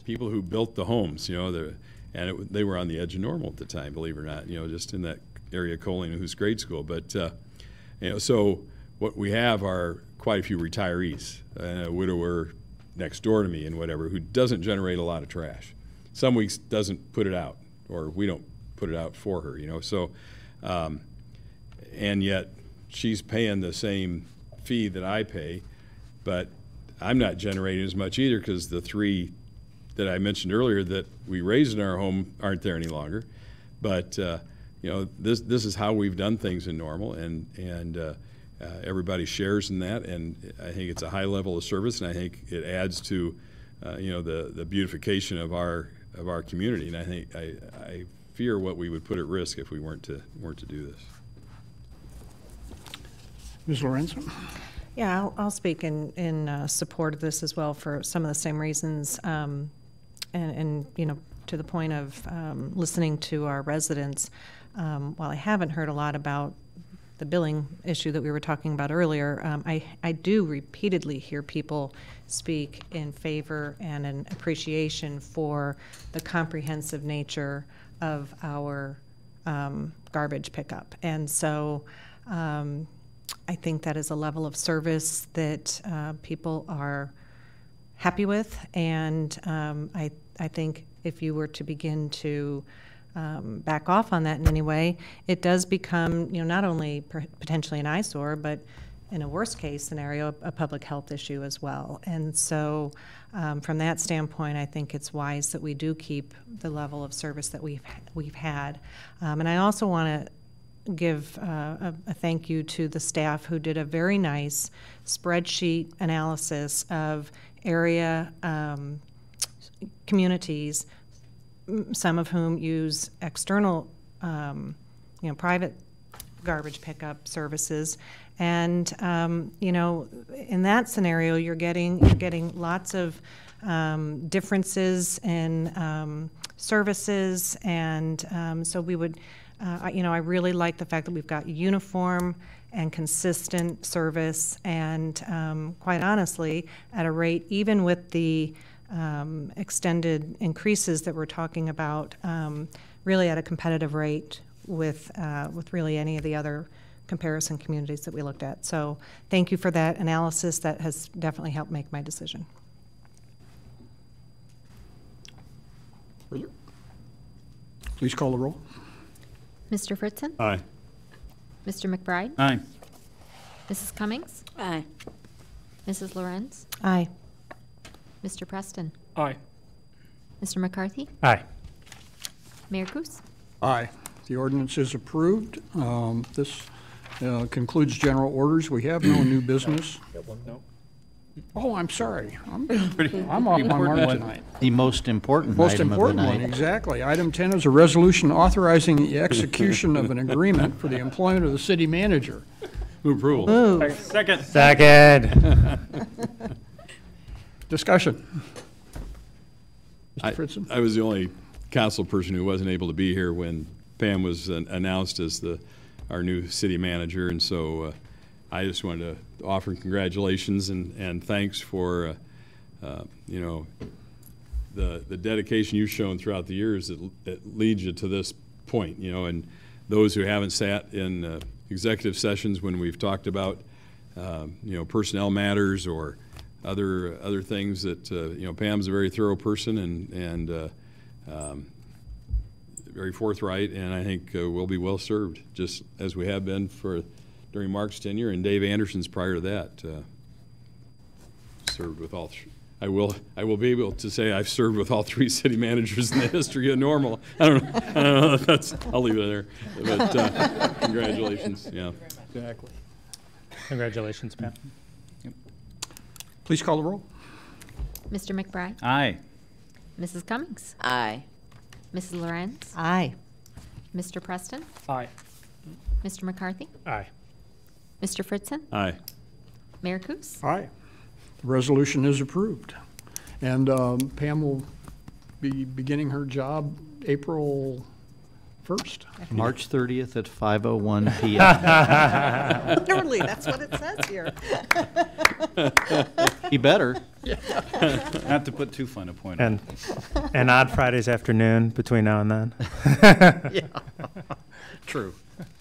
Speaker 1: people who built the homes. They were on the edge of normal at the time, believe it or not. Just in that area of Coaling, who's grade school. But so what we have are quite a few retirees, a widower next door to me and whatever, who doesn't generate a lot of trash. Some weeks doesn't put it out, or we don't put it out for her, So, and yet she's paying the same fee that I pay, but I'm not generating as much either, because the three that I mentioned earlier that we raised in our home aren't there any longer. But this is how we've done things in Normal, and everybody shares in that, and I think it's a high level of service, and I think it adds to the beautification of our community. And I think I fear what we would put at risk if we weren't to do this.
Speaker 3: Ms. Lorenzo?
Speaker 7: Yeah, I'll speak in support of this as well for some of the same reasons, and to the point of listening to our residents. While I haven't heard a lot about the billing issue that we were talking about earlier, I do repeatedly hear people speak in favor and an appreciation for the comprehensive nature of our garbage pickup. And so I think that is a level of service that people are happy with, and I think if you were to begin to back off on that in any way, it does become, not only potentially an eyesore, but in a worst case scenario, a public health issue as well. And so from that standpoint, I think it's wise that we do keep the level of service that we've had. And I also want to give a thank you to the staff who did a very nice spreadsheet analysis of area communities, some of whom use external, private garbage pickup services. And, in that scenario, you're getting lots of differences in services. And so we would, I really like the fact that we've got uniform and consistent service, and quite honestly, at a rate, even with the extended increases that we're talking about, really at a competitive rate with really any of the other comparison communities that we looked at. So thank you for that analysis. That has definitely helped make my decision.
Speaker 3: Please call the roll.
Speaker 2: Mr. Fritzen?
Speaker 1: Aye.
Speaker 2: Mr. McBride?
Speaker 10: Aye.
Speaker 2: Mrs. Cummings?
Speaker 5: Aye.
Speaker 2: Mrs. Lorenz?
Speaker 7: Aye.
Speaker 2: Mr. Preston?
Speaker 12: Aye.
Speaker 2: Mr. McCarthy?
Speaker 4: Aye.
Speaker 2: Mayor Kus?
Speaker 3: Aye. The ordinance is approved. This concludes general orders. We have no new business.
Speaker 12: No.
Speaker 3: Oh, I'm sorry. I'm off my mark tonight.
Speaker 8: The most important
Speaker 3: Most
Speaker 8: item of the
Speaker 3: important one,
Speaker 8: night.
Speaker 3: exactly. Item 10 is a resolution authorizing the execution of an agreement for the employment of the city manager.
Speaker 1: Move approval.
Speaker 7: Move.
Speaker 10: Second.
Speaker 4: Second.
Speaker 3: Discussion.
Speaker 1: I
Speaker 3: Mr. Fritzen?
Speaker 1: I was the only council person who wasn't able to be here when Pam was announced as our new city manager, and so I just wanted to offer congratulations and thanks for you know, the dedication you've shown throughout the years that leads you to this point, you know, and those who haven't sat in executive sessions when we've talked about you know, personnel matters or other things that you know, Pam's a very thorough person and very forthright, and I think we'll be well served, just as we have been during Mark's tenure and Dave Anderson's prior to that. Served with all. I will be able to say I've served with all three city managers in the history of Normal. I don't know. I'll leave it there. But congratulations. Yeah.
Speaker 3: Exactly.
Speaker 4: Congratulations, Pam.
Speaker 3: Please call the roll.
Speaker 2: Mr. McBride?
Speaker 10: Aye.
Speaker 2: Mrs. Cummings?
Speaker 5: Aye.
Speaker 2: Mrs. Lorenz?
Speaker 7: Aye.
Speaker 2: Mr. Preston?
Speaker 12: Aye.
Speaker 2: Mr. McCarthy?
Speaker 4: Aye.
Speaker 2: Mr. Fritzen?
Speaker 1: Aye.
Speaker 2: Mayor Kus?
Speaker 3: Aye. The resolution is approved. And Pam will be beginning her job April 1st.
Speaker 8: March 30th at 5:01 p.m.
Speaker 7: Literally, that's what it says here.
Speaker 8: You better.
Speaker 10: Not to put too fine a point on it.
Speaker 4: And odd Fridays afternoon between now and then.
Speaker 3: True.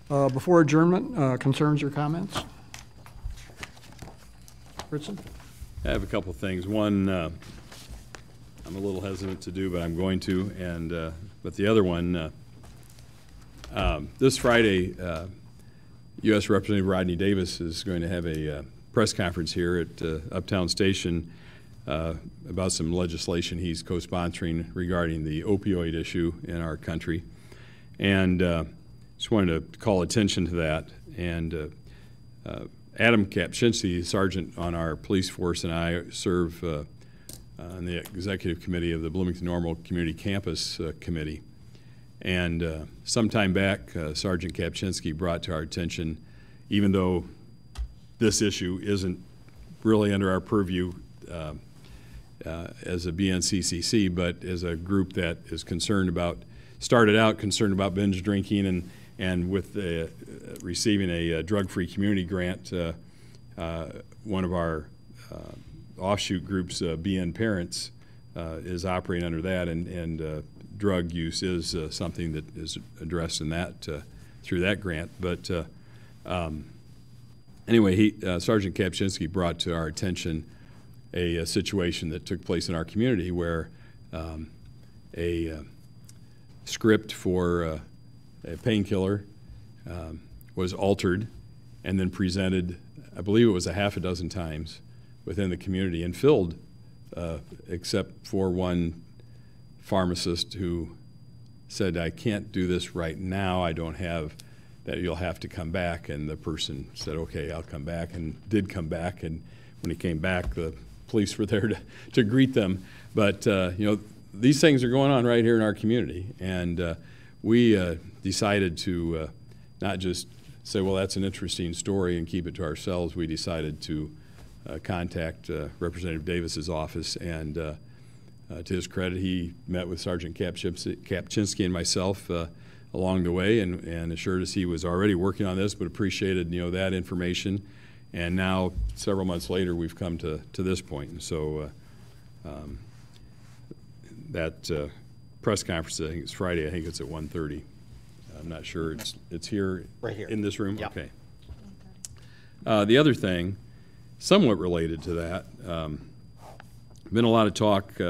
Speaker 3: Before adjournment, concerns or comments? Fritzen?
Speaker 1: I have a couple things. One, I'm a little hesitant to do, but I'm going to. And but the other one, this Friday, U.S. Representative Rodney Davis is going to have a press conference here at Uptown Station about some legislation he's co-sponsoring regarding the opioid issue in our country. And just wanted to call attention to that. And Adam Kapczynski, sergeant on our police force, and I serve on the executive committee of the Bloomington Normal Community Campus Committee. And some time back, Sergeant Kapczynski brought to our attention, even though this issue isn't really under our purview as a BNCCC, but as a group that is started out concerned about binge drinking, and with receiving a drug-free community grant, one of our offshoot groups, BN Parents, is operating under that, and drug use is something that is addressed in that through that grant. But anyway, Sergeant Kapczynski brought to our attention a situation that took place in our community where a script for a painkiller was altered and then presented, I believe it was a half a dozen times within the community and filled, except for one pharmacist who said, I can't do this right now, I don't have that, you'll have to come back. And the person said, okay, I'll come back, and did come back. And when he came back, the police were there to greet them. But you know, these things are going on right here in our community, and we decided to not just say, well, that's an interesting story and keep it to ourselves. We decided to contact Representative Davis's office, and to his credit, he met with Sergeant Kapczynski and myself along the way, and assured us he was already working on this, but appreciated, you know, that information. And now, several months later, we've come to this point. And so that press conference, I think it's Friday, I think it's at 1:30. I'm not sure it's here.
Speaker 8: Right here.
Speaker 1: In this room?
Speaker 8: Yep.
Speaker 1: Okay. The other thing, somewhat related to that, been a lot of talk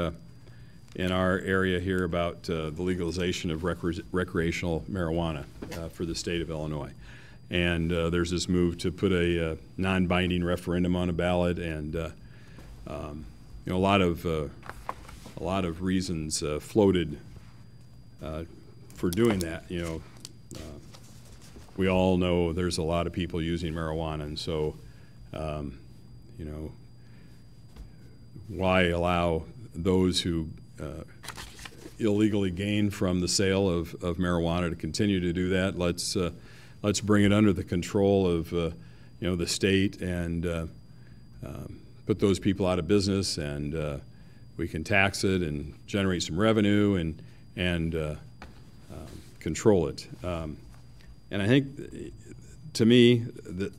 Speaker 1: in our area here about the legalization of recreational marijuana for the state of Illinois. And there's this move to put a non-binding referendum on a ballot, and a lot of reasons floated for doing that. We all know there's a lot of people using marijuana, and so why allow those who illegally gain from the sale of marijuana to continue to do that? Let's bring it under the control of the state and put those people out of business, and we can tax it and generate some revenue and control it. And I think, to me, that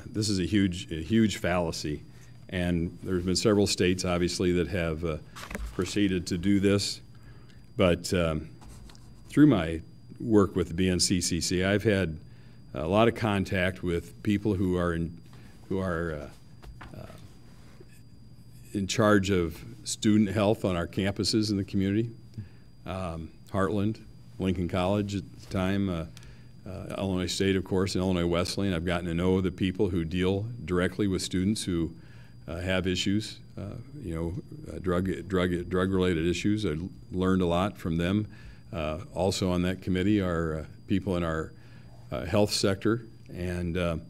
Speaker 1: this is a huge fallacy. And there's been several states, obviously, that have proceeded to do this. But through my work with the BNCCC, I've had a lot of contact with people who are in charge of student health on our campuses in the community. Heartland, Lincoln College at the time, Illinois State, of course, and Illinois Wesleyan. I've gotten to know the people who deal directly with students who have issues, drug-related issues. I learned a lot from them. Also on that committee are people in our health sector, and there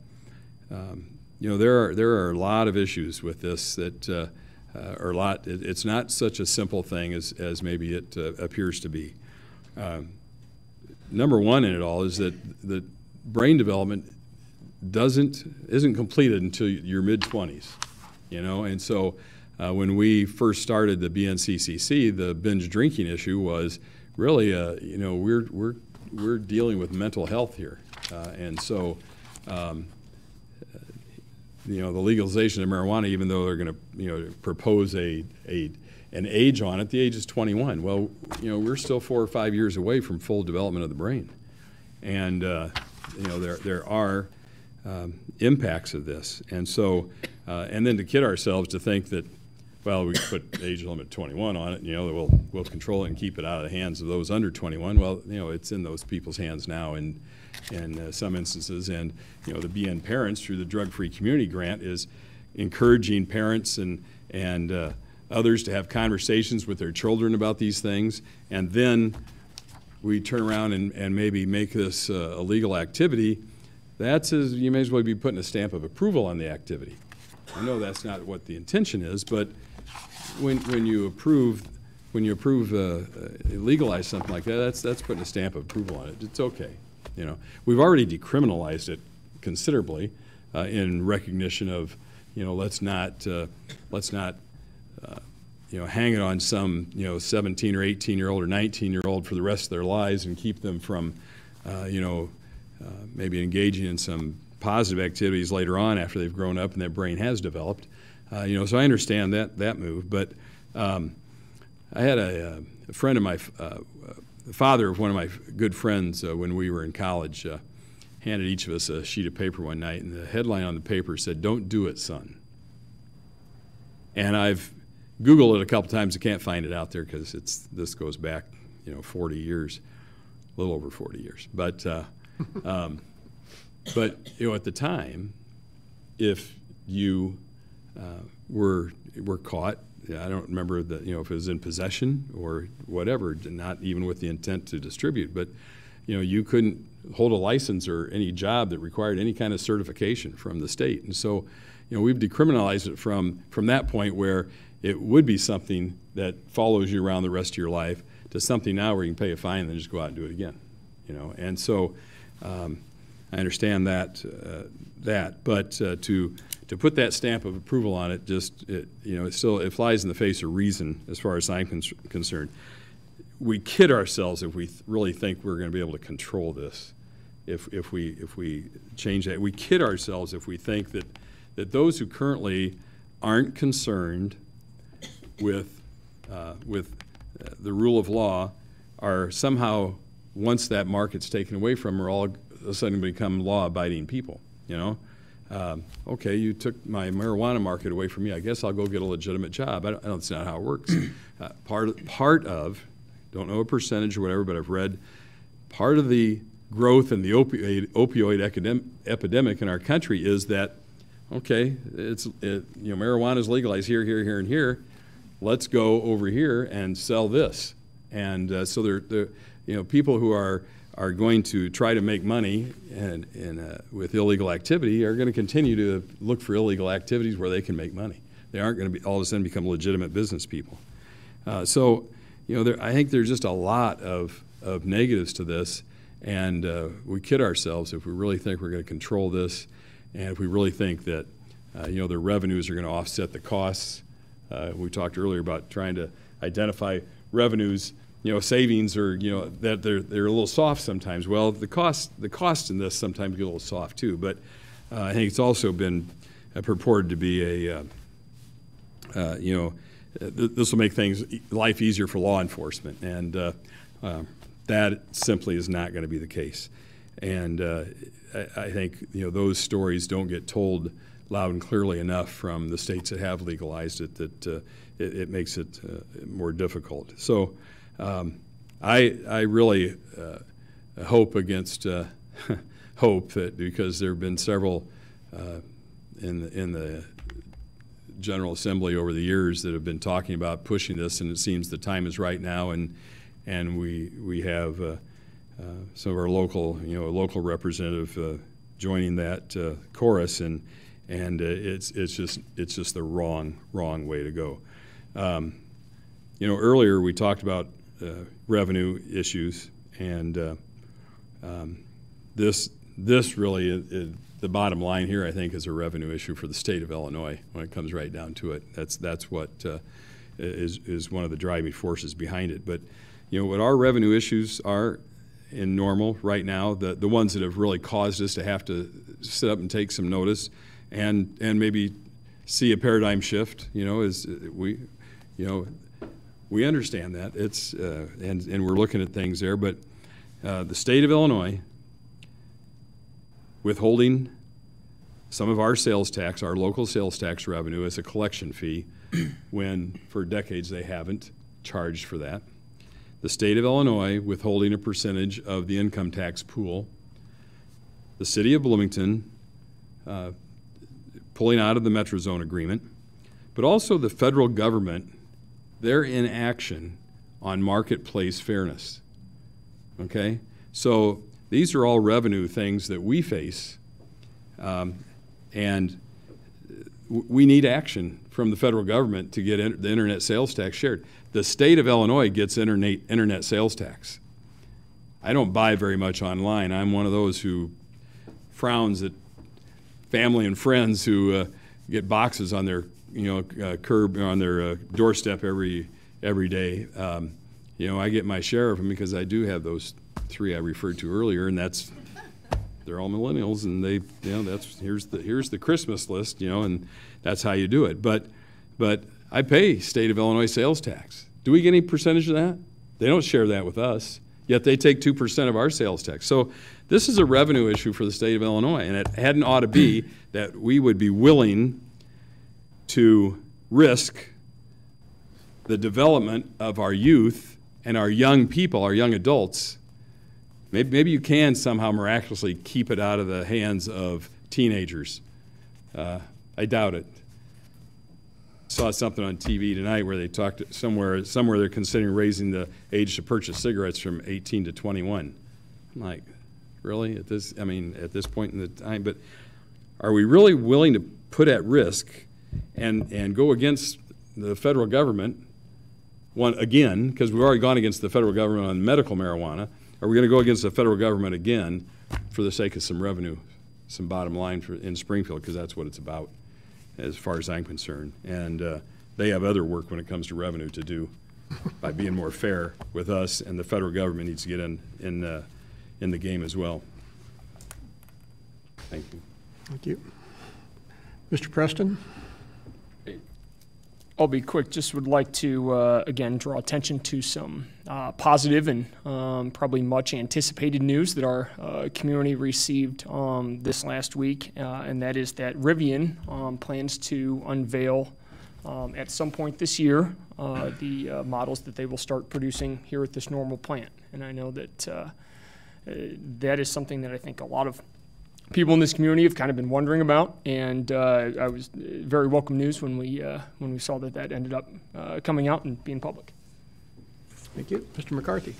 Speaker 1: are a lot of issues with this that are a lot. It's not such a simple thing as maybe it appears to be. Number one in it all is that the brain development isn't completed until your mid-20s, and so when we first started the BNCCC, the binge drinking issue was really, we're dealing with mental health here, and so the legalization of marijuana, even though they're going to propose an age on it, the age is 21. Well, we're still 4 or 5 years away from full development of the brain, and there are impacts of this, and so and then to kid ourselves to think that, well, we put age limit 21 on it, we'll control it and keep it out of the hands of those under 21. Well, it's in those people's hands now in some instances, and the BN Parents through the Drug Free Community Grant is encouraging parents and others to have conversations with their children about these things, and then we turn around and maybe make this a legal activity. You may as well be putting a stamp of approval on the activity. I know that's not what the intention is, but when you legalize something like that, that's putting a stamp of approval on it. It's okay. We've already decriminalized it considerably in recognition of, let's not hang it on some 17 or 18-year-old or 19-year-old for the rest of their lives and keep them from maybe engaging in some positive activities later on after they've grown up and their brain has developed. So I understand that move, but I had a friend of my, the father of one of my good friends when we were in college, handed each of us a sheet of paper one night, and the headline on the paper said, "Don't do it, son." And I've Googled it a couple times. I can't find it out there because this goes back 40 years, a little over 40 years. But but at the time, if you were caught, I don't remember if it was in possession or whatever, not even with the intent to distribute, but you couldn't hold a license or any job that required any kind of certification from the state. And so we've decriminalized it from that point where it would be something that follows you around the rest of your life to something now where you can pay a fine and then just go out and do it again. And so I understand that, but to put that stamp of approval on it, it flies in the face of reason as far as I'm concerned. We kid ourselves if we really think we're going to be able to control this. If we change that, we kid ourselves if we think that those who currently aren't concerned with the rule of law are somehow once that market's taken away from them, are all of a sudden become law-abiding people, you know? Okay, you took my marijuana market away from me. I guess I'll go get a legitimate job. I don't, that's not how it works. Part of, don't know a percentage or whatever, but I've read part of the growth in the opioid epidemic in our country is that, okay, marijuana is legalized here, here, and here. Let's go over here and sell this. And so they're people who are going to try to make money with illegal activity are going to continue to look for illegal activities where they can make money. They aren't going to be all of a sudden become legitimate business people. So I think there's just a lot of negatives to this, and we kid ourselves if we really think we're going to control this, and if we really think that the revenues are going to offset the costs. We talked earlier about trying to identify revenues, savings, or that they're a little soft sometimes. Well, the cost in this sometimes get a little soft too. But I think it's also been purported to be a this will make life easier for law enforcement, and that simply is not going to be the case. And I think those stories don't get told loud and clearly enough from the states that have legalized it that it makes it more difficult. So I really hope against hope that, because there have been several in the General Assembly over the years that have been talking about pushing this, and it seems the time is right now, and we have some of our local representative joining that chorus, and it's just the wrong way to go. Earlier we talked about revenue issues, and this really is the bottom line here. I think is a revenue issue for the state of Illinois when it comes right down to it. That's what is one of the driving forces behind it. But what our revenue issues are in normal right now, the ones that have really caused us to have to sit up and take some notice and maybe see a paradigm shift, is we understand that. It's and we're looking at things there, but the state of Illinois withholding some of our sales tax, our local sales tax revenue, as a collection fee when for decades they haven't charged for that. The state of Illinois withholding a percentage of the income tax pool. The city of Bloomington pulling out of the Metro Zone agreement, but also the federal government, their inaction on marketplace fairness. Okay? So these are all revenue things that we face, and we need action from the federal government to get the internet sales tax shared. The state of Illinois gets internet sales tax. I don't buy very much online. I'm one of those who frowns at family and friends who get boxes on their curb, on their doorstep every day. I get my share of them because I do have those three I referred to earlier, and they're all millennials, and here's the Christmas list, and that's how you do it. But I pay state of Illinois sales tax. Do we get any percentage of that? They don't share that with us, yet they take 2% of our sales tax. So this is a revenue issue for the state of Illinois, and it hadn't ought to be that we would be willing to risk the development of our youth and our young people, our young adults. Maybe you can somehow miraculously keep it out of the hands of teenagers. I doubt it. Saw something on TV tonight where they talked somewhere they're considering raising the age to purchase cigarettes from 18 to 21. I'm like, really? At this point in the time? But are we really willing to put at risk and go against the federal government again, because we've already gone against the federal government on medical marijuana? Are we going to go against the federal government again for the sake of some revenue, some bottom line in Springfield, because that's what it's about as far as I'm concerned. And they have other work when it comes to revenue to do by being more fair with us, and the federal government needs to get in the game as well. Thank you.
Speaker 3: Thank you. Mr. Preston?
Speaker 12: I'll be quick. Just would like to, again, draw attention to some positive and probably much anticipated news that our community received this last week, and that is that Rivian plans to unveil at some point this year the models that they will start producing here at this Normal plant. And I know that that is something that I think a lot of people in this community have kind of been wondering about, and I was very welcome news when we saw that that ended up coming out and being public.
Speaker 3: Thank you. Mr. McCarthy.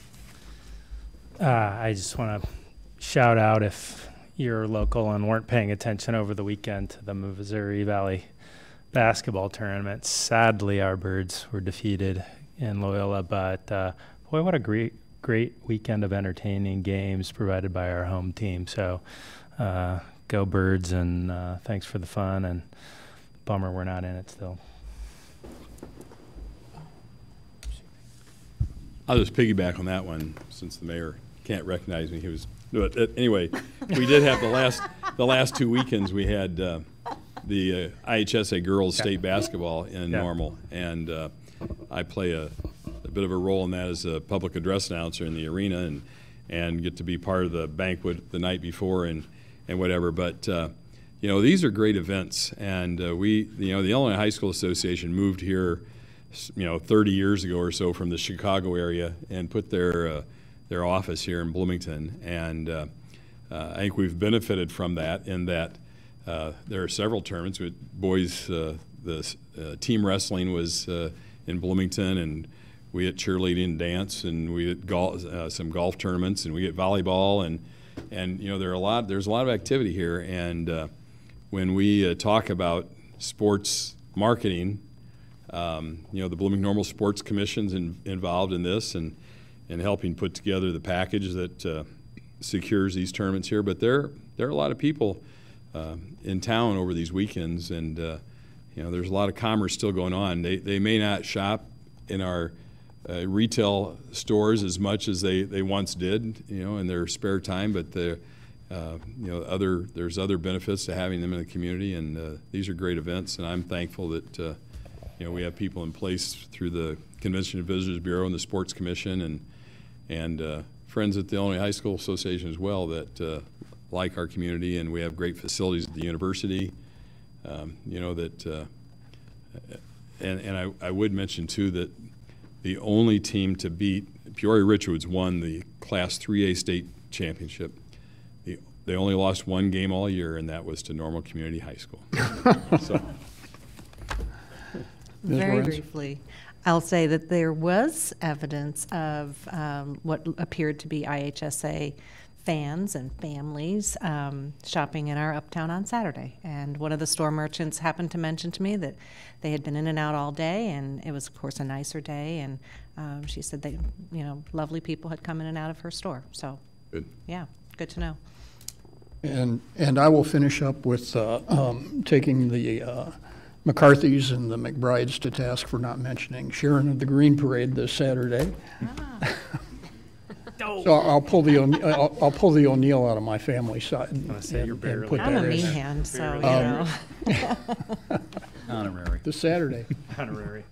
Speaker 13: I just want to shout out, if you're local and weren't paying attention over the weekend, to the Missouri Valley basketball tournament. Sadly, our Birds were defeated in Loyola, but boy, what a great weekend of entertaining games provided by our home team. So go Birds, and thanks for the fun, and bummer we're not in it still.
Speaker 1: I'll just piggyback on that one, since the mayor can't recognize me. He was, but anyway, we did have the last 2 weekends. We had the IHSA girls state basketball in Normal, and I play a bit of a role in that as a public address announcer in the arena, and get to be part of the banquet the night before and whatever. But you know, these are great events, and the Illinois High School Association moved here, 30 years ago or so, from the Chicago area and put their office here in Bloomington, and I think we've benefited from that in that there are several tournaments with boys. The team wrestling was in Bloomington, and we had cheerleading and dance, and we had some golf tournaments, and we get volleyball, and there's a lot of activity here. And when we talk about sports marketing, the Bloomington Normal Sports Commission's involved in this and helping put together the package that secures these tournaments here. But there are a lot of people in town over these weekends, and there's a lot of commerce still going on. They may not shop in our retail stores as much as they once did, in their spare time, but there's other benefits to having them in the community, and these are great events, and I'm thankful that we have people in place through the Convention and Visitors Bureau and the Sports Commission, and friends at the Illinois High School Association as well that like our community, and we have great facilities at the university. I would mention too that the only team to beat Peoria Richwoods won the Class 3A state championship. They only lost one game all year, and that was to Normal Community High School. So.
Speaker 7: Very briefly, I'll say that there was evidence of what appeared to be IHSA fans and families shopping in our uptown on Saturday. And one of the store merchants happened to mention to me that they had been in and out all day, and it was, of course, a nicer day. And she said that, lovely people had come in and out of her store. So, good. Yeah, good to know.
Speaker 3: And I will finish up with taking the McCarthys and the McBrides to task for not mentioning Sharon of the Green Parade this Saturday. So I'll pull the O'Neill out of my family side. And put
Speaker 7: I'm
Speaker 3: that
Speaker 7: a mean
Speaker 3: in.
Speaker 7: hand, so
Speaker 10: Honorary.
Speaker 3: This Saturday.
Speaker 13: Honorary.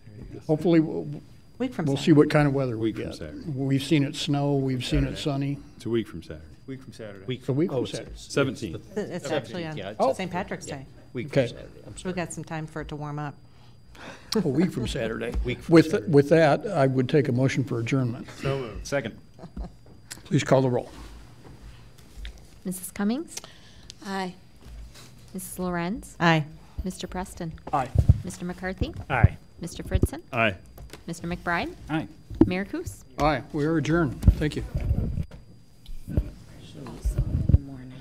Speaker 3: Hopefully,
Speaker 7: week from
Speaker 3: we'll
Speaker 7: Saturday.
Speaker 3: see what kind of weather we
Speaker 1: Week from
Speaker 3: get.
Speaker 1: Saturday.
Speaker 3: We've seen it snow. We've seen it sunny.
Speaker 1: It's a week from Saturday.
Speaker 4: Week from Saturday.
Speaker 3: A week from Saturday.
Speaker 1: 17th.
Speaker 7: It's actually on St. Patrick's Day.
Speaker 8: Week
Speaker 3: Okay.
Speaker 8: from Saturday. I'm sorry.
Speaker 7: We've got some time for it to warm up.
Speaker 3: A week from Saturday.
Speaker 8: Week from
Speaker 3: With
Speaker 8: Saturday.
Speaker 3: with that, I would take a motion for adjournment.
Speaker 4: So moved. Second.
Speaker 3: Please call the roll.
Speaker 2: Mrs. Cummings?
Speaker 5: Aye.
Speaker 2: Mrs. Lorenz?
Speaker 7: Aye.
Speaker 2: Mr. Preston?
Speaker 12: Aye.
Speaker 2: Mr. McCarthy?
Speaker 13: Aye.
Speaker 2: Mr. Fritzen?
Speaker 1: Aye.
Speaker 2: Mr. McBride?
Speaker 10: Aye.
Speaker 2: Mayor Kus?
Speaker 3: Aye, we are adjourned. Thank you.
Speaker 5: Also in the morning.